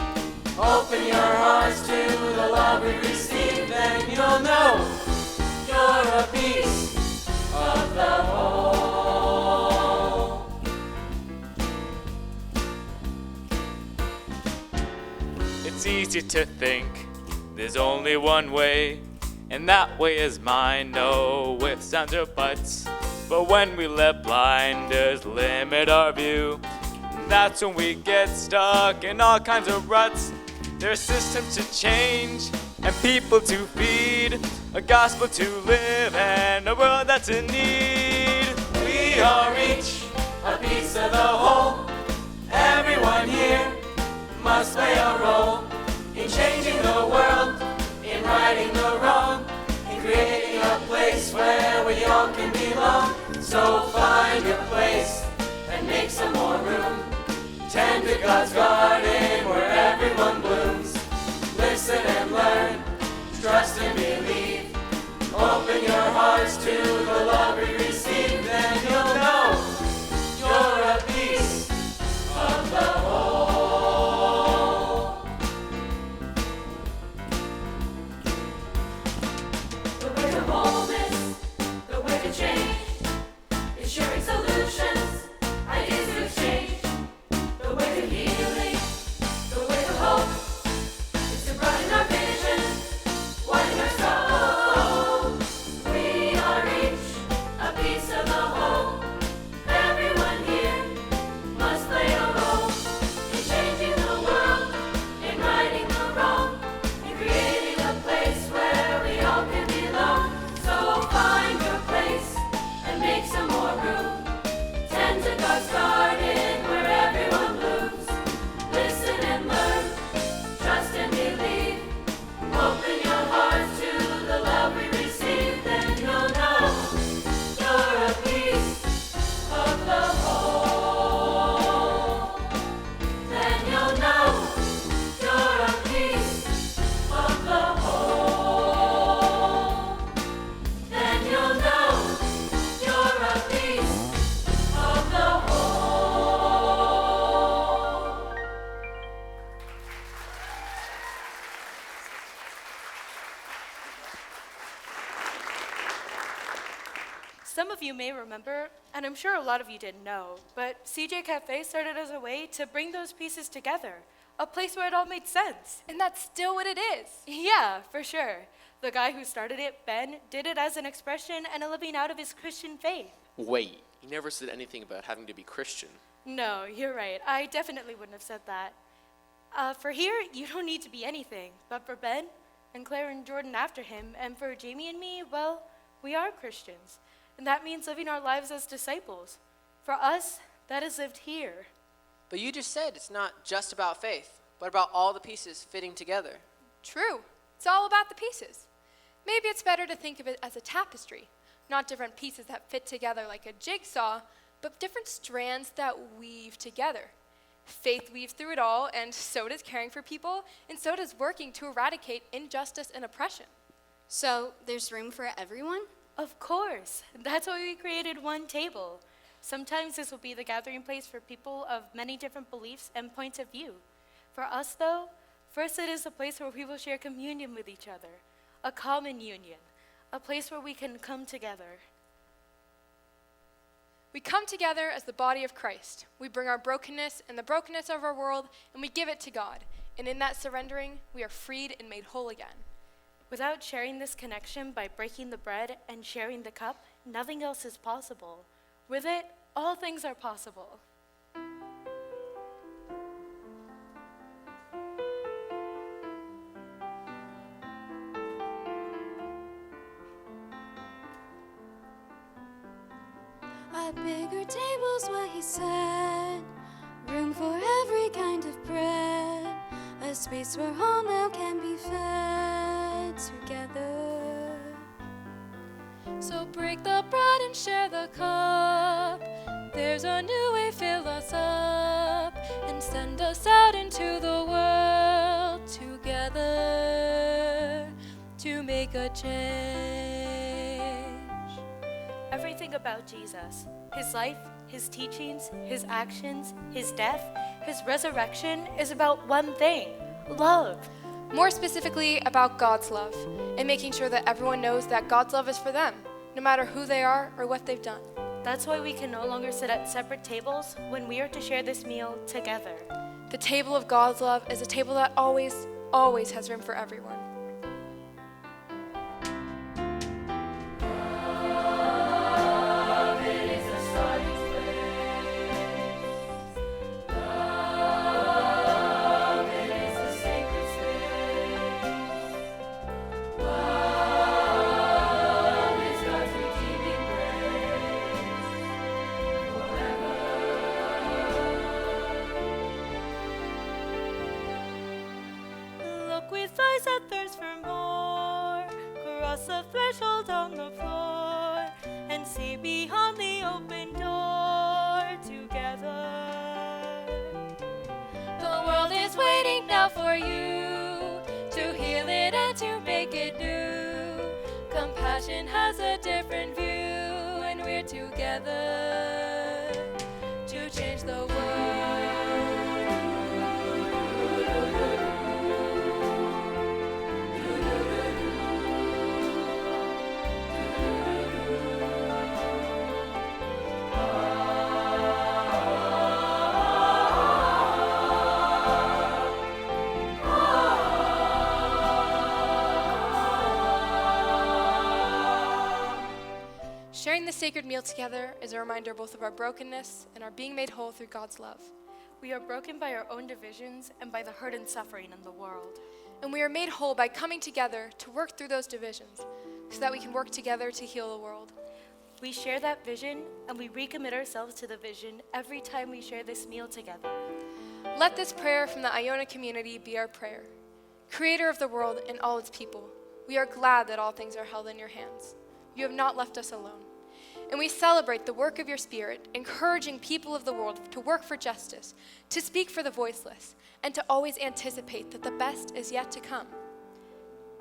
Open your hearts to the love we receive, then you'll know you're a piece of the whole. It's easy to think there's only one way, and that way is mine, no ifs, ands, or buts. But when we let blinders limit our view, that's when we get stuck in all kinds of ruts. There's systems to change and people to feed, a gospel to live and a world that's in need. We are each a piece of the whole. Everyone here must play a role in changing the world, in righting the wrong, in creating a place where we all can belong. So find your place and make some more room. Tend to God's garden where everyone blooms. Listen and learn, trust and believe. Open your hearts to the love we receive, then you'll know you're a piece of the whole. The way to wholeness, the way to change, is sharing solutions, ideas to exchange. The way to healing, the way to hope, is to broaden our vision, widen our scope. We are each a piece of the whole. Everyone here must play a role in changing the world, in righting the wrong, in creating a place where we all can belong. So find your place and make some more room. Tend to God's garden where everyone blooms. Listen and learn, trust and believe. Open your hearts to the love we receive, then you'll know you're a piece of the whole. Then you'll know you're a piece of the whole. Then you'll know you're a piece of the whole. Some of you may remember, and I'm sure a lot of you didn't know, but CJ Cafe started as a way to bring those pieces together, a place where it all made sense. And that's still what it is. Yeah, for sure. The guy who started it, Ben, did it as an expression and a living out of his Christian faith. Wait, he never said anything about having to be Christian. No, you're right. I definitely wouldn't have said that. For here, you don't need to be anything. But for Ben, and Claire and Jordan after him, and for Jamie and me, well, we are Christians. And that means living our lives as disciples. For us, that is lived here. But you just said it's not just about faith, but but about all the pieces fitting together. True. It's all about the pieces. Maybe it's better to think of it as a tapestry, not different pieces that fit together like a jigsaw, but different strands that weave together. Faith weaves through it all, and so does caring for people, and so does working to eradicate injustice and oppression. So there's room for everyone? Of course. That's why we created one table. Sometimes this will be the gathering place for people of many different beliefs and points of view. For us, though, first it is a place where we will share communion with each other, a common union, a place where we can come together. We come together as the body of Christ. We bring our brokenness and the brokenness of our world, and we give it to God. And in that surrendering, we are freed and made whole again. Without sharing this connection by breaking the bread and sharing the cup, nothing else is possible. With it, all things are possible. At bigger tables what he said, room for every kind of bread, a space where all now can be fed together. So break the bread and share the cup. There's a new way, fill us up and send us out into the world together to make a change. Everything about Jesus, his life, his teachings, his actions, his death, his resurrection is about one thing: love. More specifically, about God's love, and making sure that everyone knows that God's love is for them, no matter who they are or what they've done. That's why we can no longer sit at separate tables when we are to share this meal together. The table of God's love is a table that always has room for everyone. Look with eyes that thirst for more. Cross the threshold on the floor and see beyond the open door together. The world is waiting now for you to heal it and to make it new. Compassion has a different view, and we're together to change the world. Sharing the sacred meal together is a reminder both of our brokenness and our being made whole through God's love. We are broken by our own divisions and by the hurt and suffering in the world. And we are made whole by coming together to work through those divisions so that we can work together to heal the world. We share that vision and we recommit ourselves to the vision every time we share this meal together. Let this prayer from the Iona community be our prayer. Creator of the world and all its people, we are glad that all things are held in your hands. You have not left us alone. And we celebrate the work of your Spirit, encouraging people of the world to work for justice, to speak for the voiceless, and to always anticipate that the best is yet to come.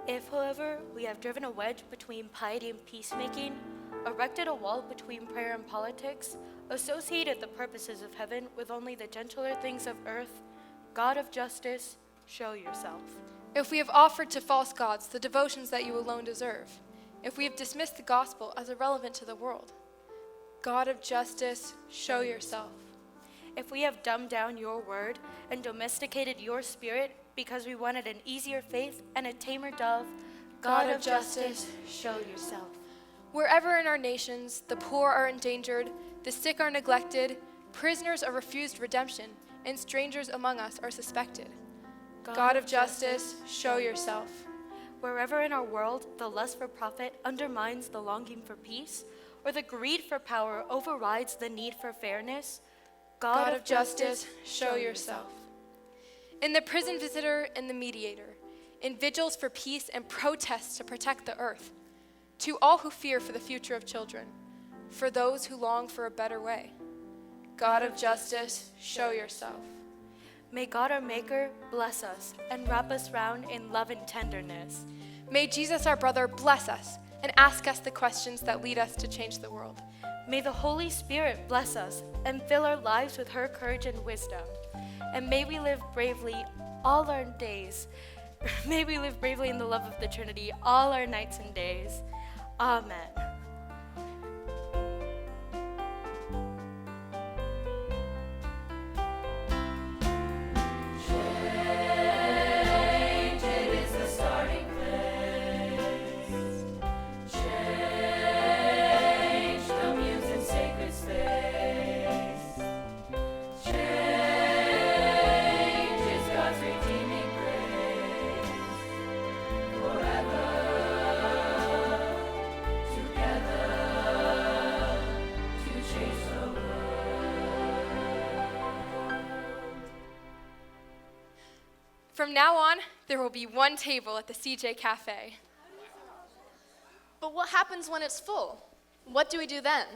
If, however, we have driven a wedge between piety and peacemaking, erected a wall between prayer and politics, associated the purposes of heaven with only the gentler things of earth, God of justice, show yourself. If we have offered to false gods the devotions that you alone deserve, if we have dismissed the gospel as irrelevant to the world, God of justice, show yourself. If we have dumbed down your word and domesticated your spirit because we wanted an easier faith and a tamer dove, God of justice, show yourself. Wherever in our nations the poor are endangered, the sick are neglected, prisoners are refused redemption, and strangers among us are suspected, God of justice, show yourself. Wherever in our world the lust for profit undermines the longing for peace, or the greed for power overrides the need for fairness, God of justice, show yourself. in the prison visitor and the mediator, in vigils for peace and protests to protect the earth, to all who fear for the future of children, for those who long for a better way. God of justice, show yourself. May God our Maker bless us and wrap us round in love and tenderness. May Jesus our brother bless us and ask us the questions that lead us to change the world. May the Holy Spirit bless us and fill our lives with her courage and wisdom. And may we live bravely all our days. May we live bravely in the love of the Trinity all our nights and days. Amen. Change, it is the starting place. Change communes in sacred space. Change is God's redeeming grace. Forever, together, to change the world. From now on, there will be one table at the CJ Cafe. But what happens when it's full? What do we do then?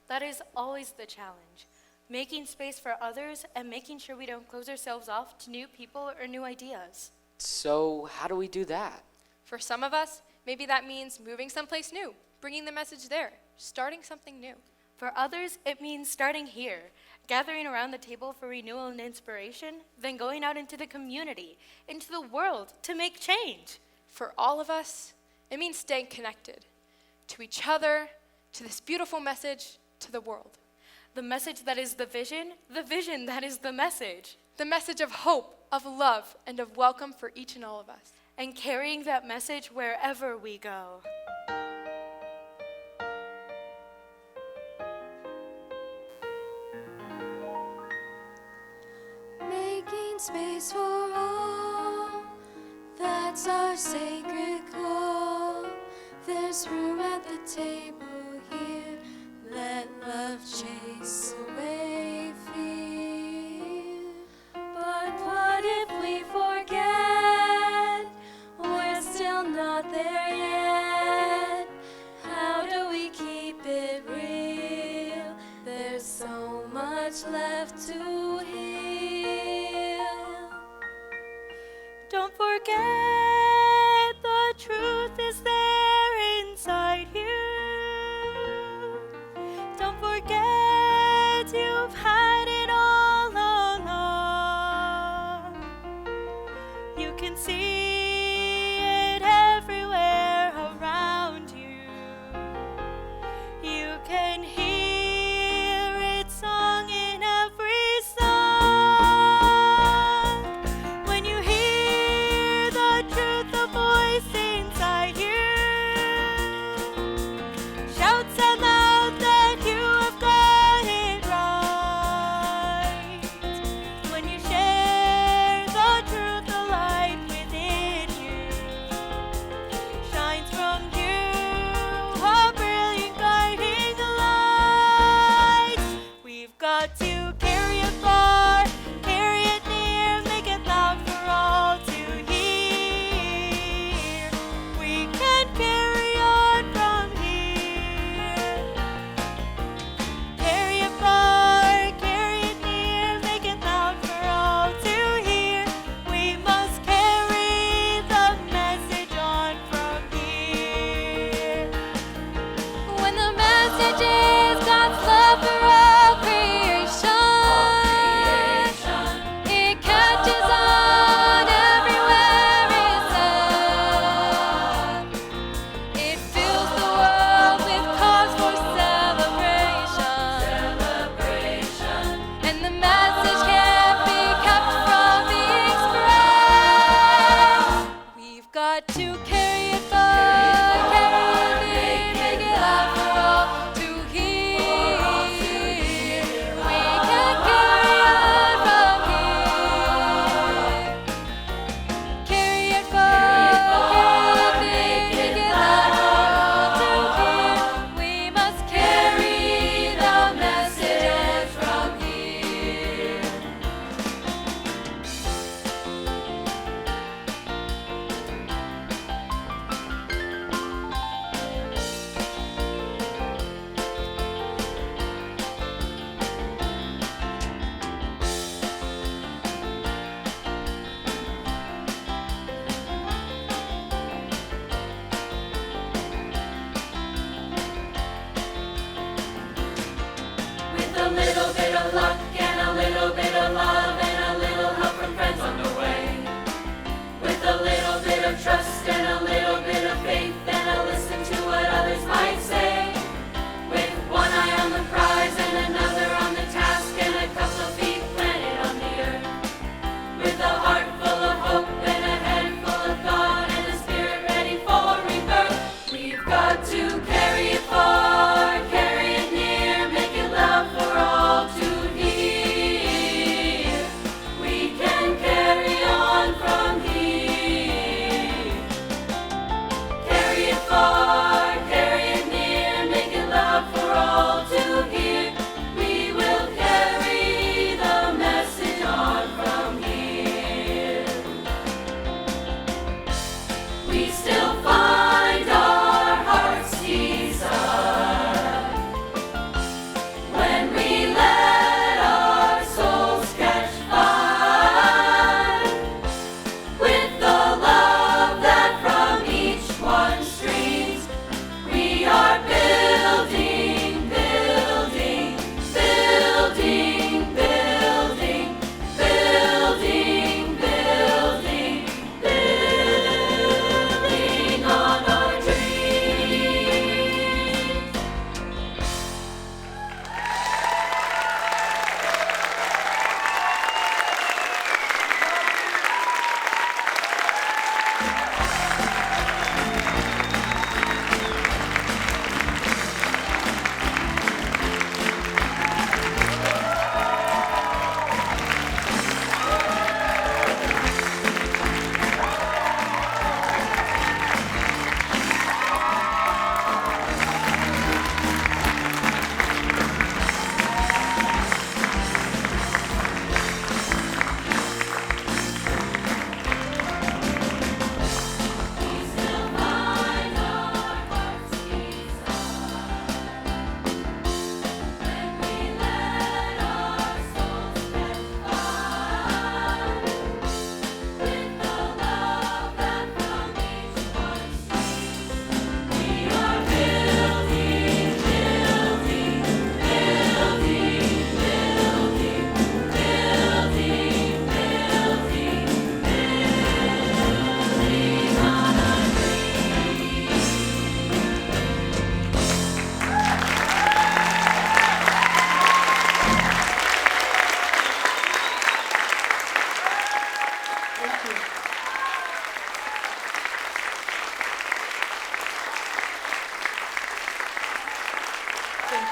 That is always the challenge. Making space for others and making sure we don't close ourselves off to new people or new ideas. So, how do we do that? For some of us, maybe that means moving someplace new, bringing the message there, starting something new. For others, it means starting here, gathering around the table for renewal and inspiration, then going out into the community, into the world to make change. For all of us, it means staying connected to each other, to this beautiful message, to the world. The message that is the vision that is the message. The message of hope, of love, and of welcome for each and all of us. And carrying that message wherever we go. Making space for all, that's our sacred call. There's room at the table here, let love chase away fear. But what if we forget, we're still not there yet? How do we keep it real? There's so much left to heal. Don't forget the truth is there inside you. Don't forget you've had it all along. You can see it everywhere around you. You can hear its song in every song. When you hear the truth, the voice inside you shouts out loud that you have got it right. When you share the truth, the light within you shines from you, a brilliant guiding light. We've got to carry it far, carry it near, make it loud for all to hear. We can carry on from here. Carry it far, carry it near, make it loud for all to hear. We must carry the message on from here. When the message is God's love for all creation, it catches on everywhere it's at. It fills the world with cause for celebration. And the message can't be kept from being spread. We've got to carry it far, carry it near, make it loud for all to hear.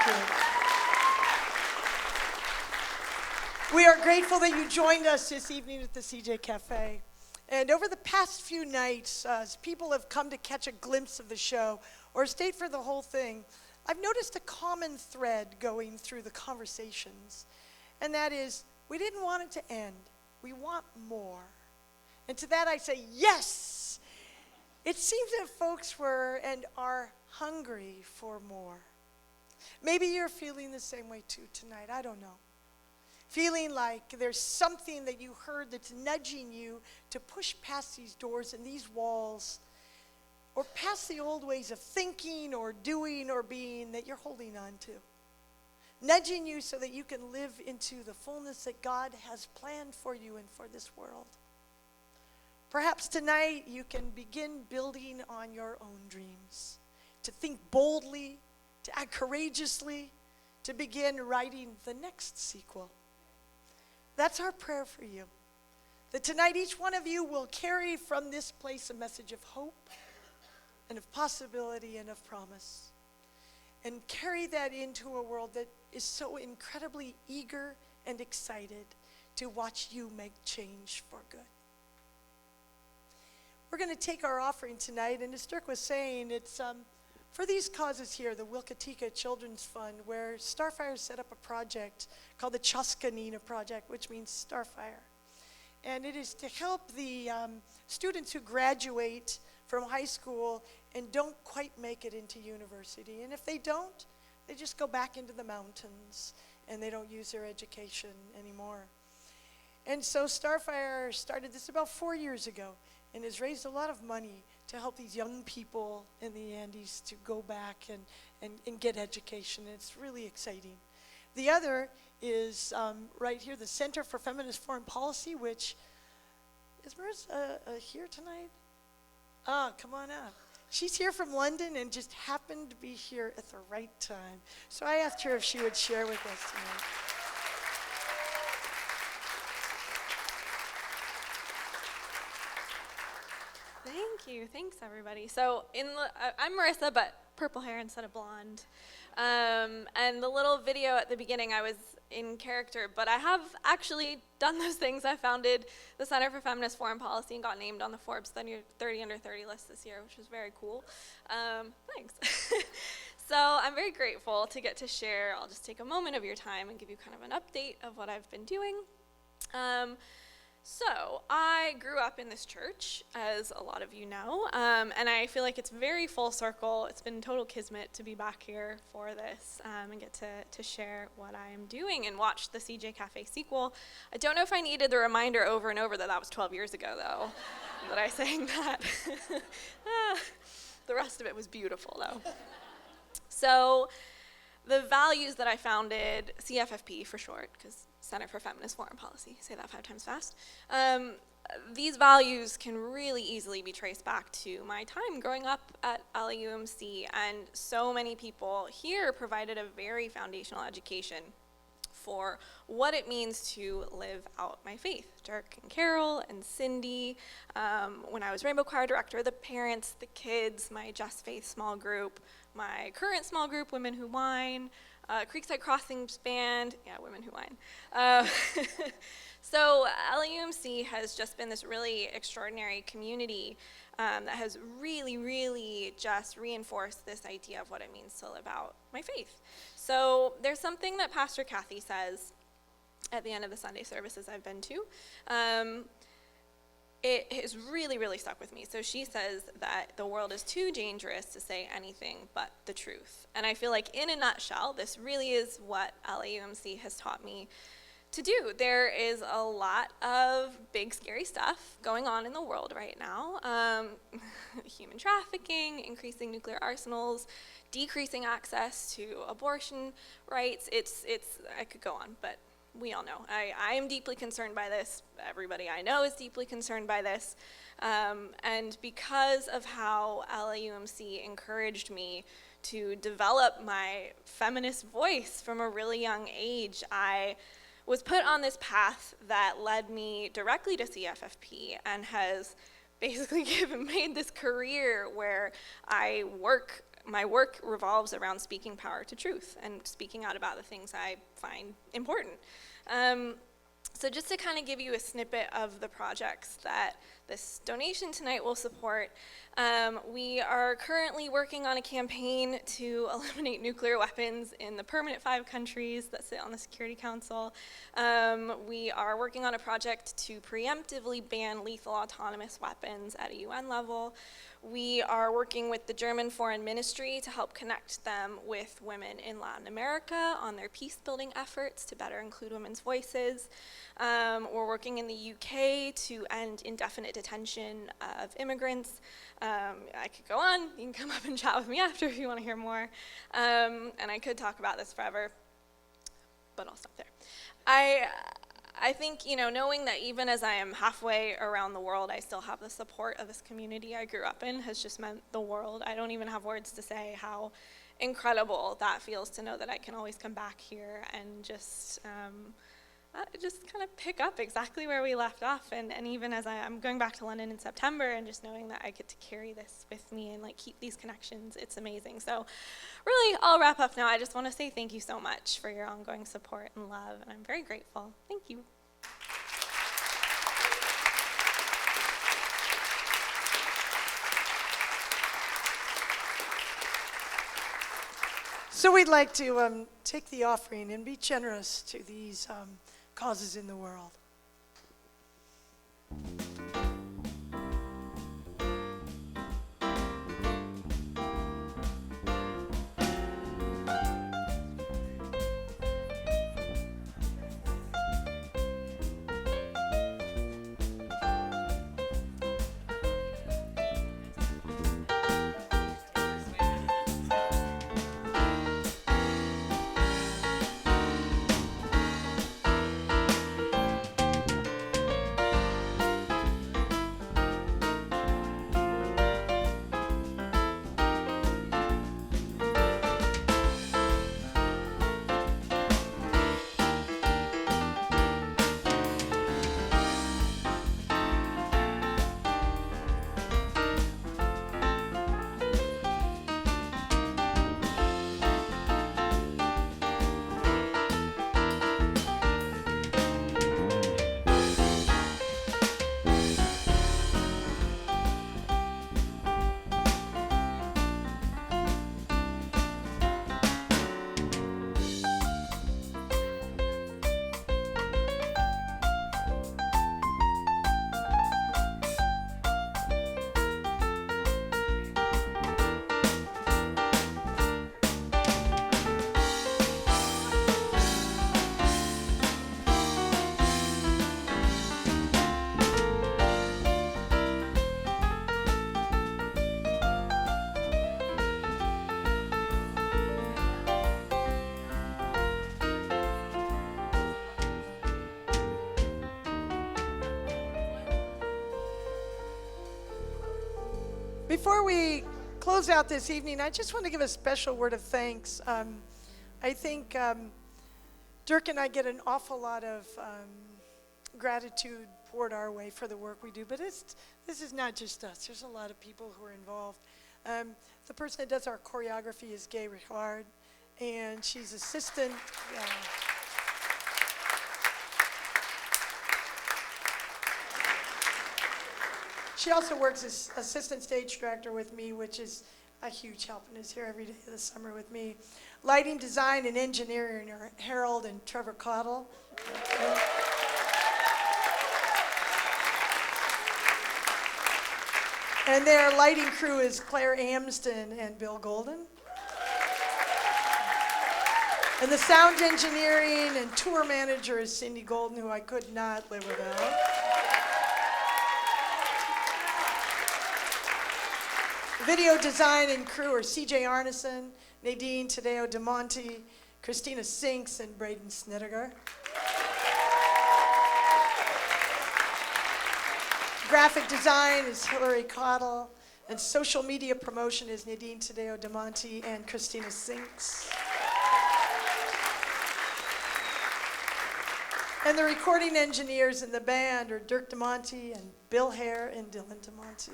good. We are grateful that you joined us this evening at the CJ Cafe. And over the past few nights, as people have come to catch a glimpse of the show or stayed for the whole thing, I've noticed a common thread going through the conversations. And that is, we didn't want it to end. We want more. And to that I say, yes! It seems that folks were and are hungry for more. Maybe you're feeling the same way too tonight, I don't know. Feeling like there's something that you heard that's nudging you to push past these doors and these walls, or past the old ways of thinking or doing or being that you're holding on to. Nudging you so that you can live into the fullness that God has planned for you and for this world. Perhaps tonight you can begin building on your own dreams, to think boldly, to act courageously, to begin writing the next sequel. That's our prayer for you, that tonight each one of you will carry from this place a message of hope and of possibility and of promise, and carry that into a world that is so incredibly eager and excited to watch you make change for good. We're going to take our offering tonight, and as Dirk was saying, it's for these causes here, the Wilkatika Children's Fund, where Starfire set up a project called the Chaskanina Project, which means Starfire. And it is to help the students who graduate from high school and don't quite make it into university. And if they don't, they just go back into the mountains and they don't use their education anymore. And so Starfire started this about 4 years ago and has raised a lot of money to help these young people in the Andes to go back and get education. It's really exciting. The other is right here, the Center for Feminist Foreign Policy, which, is Marissa here tonight? Ah, come on up. She's here from London and just happened to be here at the right time. So I asked her if she would share with us tonight. Thank you. Thanks, everybody. So I'm Marissa, but purple hair instead of blonde. And the little video at the beginning, I was in character, but I have actually done those things. I founded the Center for Feminist Foreign Policy and got named on the Forbes 30 Under 30 list this year, which was very cool. Thanks. So I'm very grateful to get to share. I'll just take a moment of your time and give you kind of an update of what I've been doing. So I grew up in this church, as a lot of you know, and I feel like it's very full circle. It's been total kismet to be back here for this and get to share what I am doing and watch the CJ Cafe sequel. I don't know if I needed the reminder over and over that that was 12 years ago, though, that I sang that. The rest of it was beautiful, though. So the values that I founded, CFFP for short, because Center for Feminist Foreign Policy, say that 5 times fast. These values can really easily be traced back to my time growing up at LAUMC, and so many people here provided a very foundational education for what it means to live out my faith. Dirk and Carol and Cindy, when I was Rainbow Choir Director, the parents, the kids, my Just Faith small group, my current small group, Women Who Whine, Creekside Crossings Band, yeah, Women Who Whine. So LAUMC has just been this really extraordinary community that has really, really just reinforced this idea of what it means to live out my faith. So there's something that Pastor Kathy says at the end of the Sunday services I've been to. It has really, really stuck with me. So she says that the world is too dangerous to say anything but the truth. And I feel like in a nutshell, this really is what LAUMC has taught me to do. There is a lot of big, scary stuff going on in the world right now. Human trafficking, increasing nuclear arsenals, decreasing access to abortion rights. I could go on, but we all know. I am deeply concerned by this. Everybody I know is deeply concerned by this. And because of how LAUMC encouraged me to develop my feminist voice from a really young age, I was put on this path that led me directly to CFFP and has basically made this career where I work my work revolves around speaking power to truth and speaking out about the things I find important. So just to kind of give you a snippet of the projects that this donation tonight will support, we are currently working on a campaign to eliminate nuclear weapons in the permanent 5 countries that sit on the Security Council. We are working on a project to preemptively ban lethal autonomous weapons at a UN level. We are working with the German Foreign Ministry to help connect them with women in Latin America on their peace-building efforts to better include women's voices. We're working in the UK to end indefinite detention of immigrants. I could go on. You can come up and chat with me after if you want to hear more. And I could talk about this forever, but I'll stop there. I think, knowing that even as I am halfway around the world, I still have the support of this community I grew up in has just meant the world. I don't even have words to say how incredible that feels to know that I can always come back here and just kind of pick up exactly where we left off. And even as I'm going back to London in September, and just knowing that I get to carry this with me and keep these connections, it's amazing. So really, I'll wrap up now. I just want to say thank you so much for your ongoing support and love, and I'm very grateful. Thank you. So we'd like to take the offering and be generous to these causes in the world. Before we close out this evening, I just want to give a special word of thanks. I think Dirk and I get an awful lot of gratitude poured our way for the work we do, but this is not just us. There's a lot of people who are involved. The person that does our choreography is Gay Richard, and she's assistant. She also works as assistant stage director with me, which is a huge help, and is here every day of the summer with me. Lighting design and engineering are Harold and Trevor Cottle. And their lighting crew is Claire Amsden and Bill Golden. And the sound engineering and tour manager is Cindy Golden, who I could not live without. Video design and crew are CJ Arneson, Nadine Tadeo DeMonte, Christina Sinks, and Braden Snittiger. Graphic design is Hillary Cottle, and social media promotion is Nadine Tadeo DeMonte and Christina Sinks. And the recording engineers in the band are Dirk DeMonte and Bill Hare and Dylan DeMonte.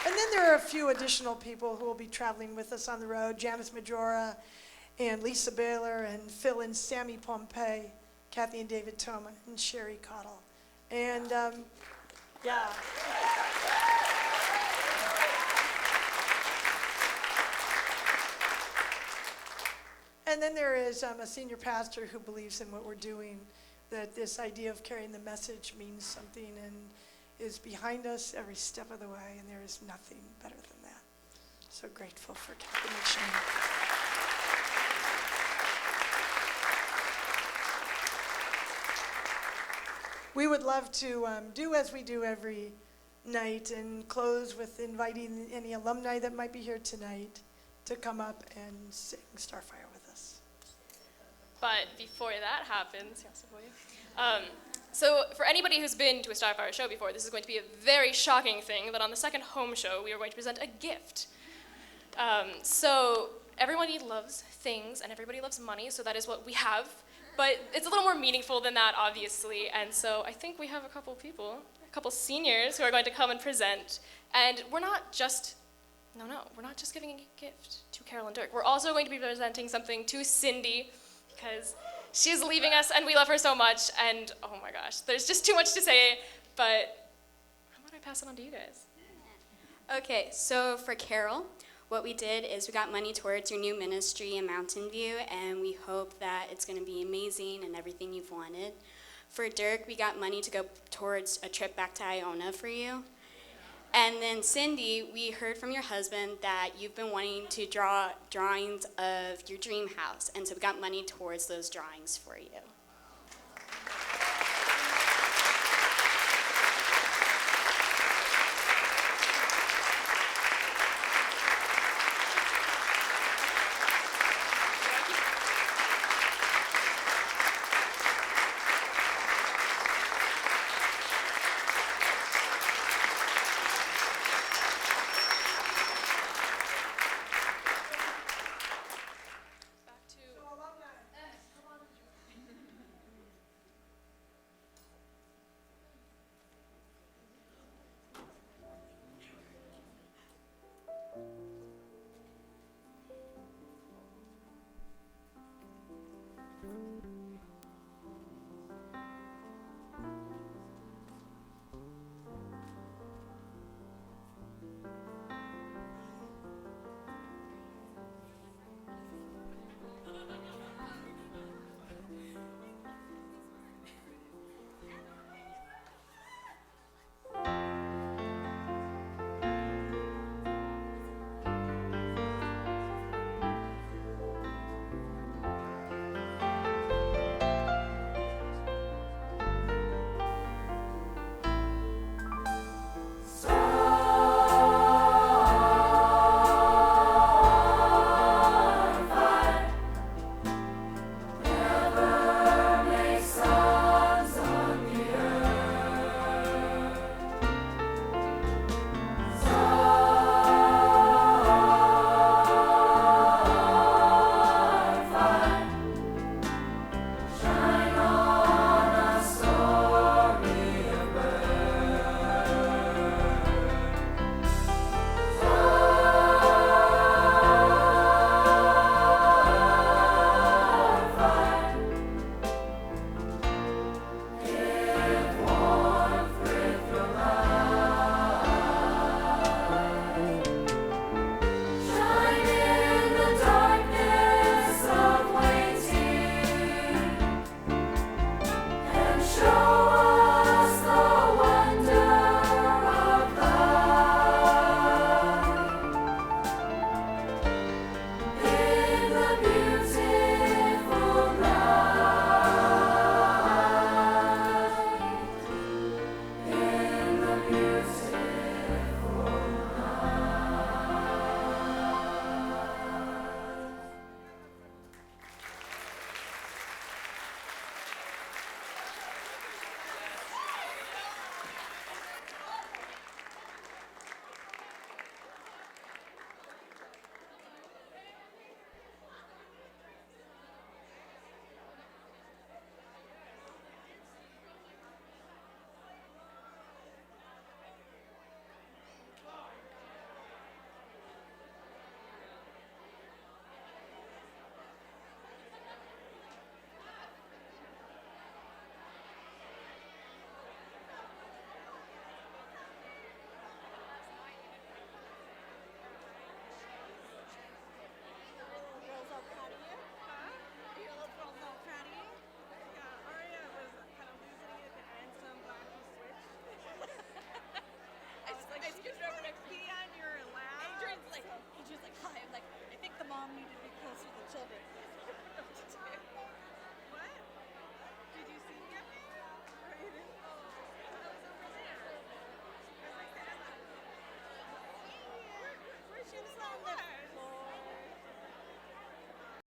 And then there are a few additional people who will be traveling with us on the road. Janice Majora and Lisa Baylor and Phil and Sammy Pompey, Kathy and David Toma, and Sherry Cottle. And yeah. And then there is a senior pastor who believes in what we're doing, that this idea of carrying the message means something and is behind us every step of the way, and there is nothing better than that. So grateful for Kathy McShane. We would love to do as we do every night and close with inviting any alumni that might be here tonight to come up and sing Starfire with us. But before that happens, so for anybody who's been to a Starfire show before, this is going to be a very shocking thing that on the second home show, we are going to present a gift. So everybody loves things and everybody loves money, so that is what we have. But it's a little more meaningful than that, obviously. And so I think we have a couple people, a couple seniors who are going to come and present. And we're not just giving a gift to Carol and Dirk. We're also going to be presenting something to Cindy, because she's leaving us and we love her so much. And oh my gosh, there's just too much to say. But how about I pass it on to you guys? Okay, so for Carol, what we did is we got money towards your new ministry in Mountain View, and we hope that it's going to be amazing and everything you've wanted. For Dirk, we got money to go towards a trip back to Iona for you. And then Cindy, we heard from your husband that you've been wanting to draw drawings of your dream house, and so we got money towards those drawings for you.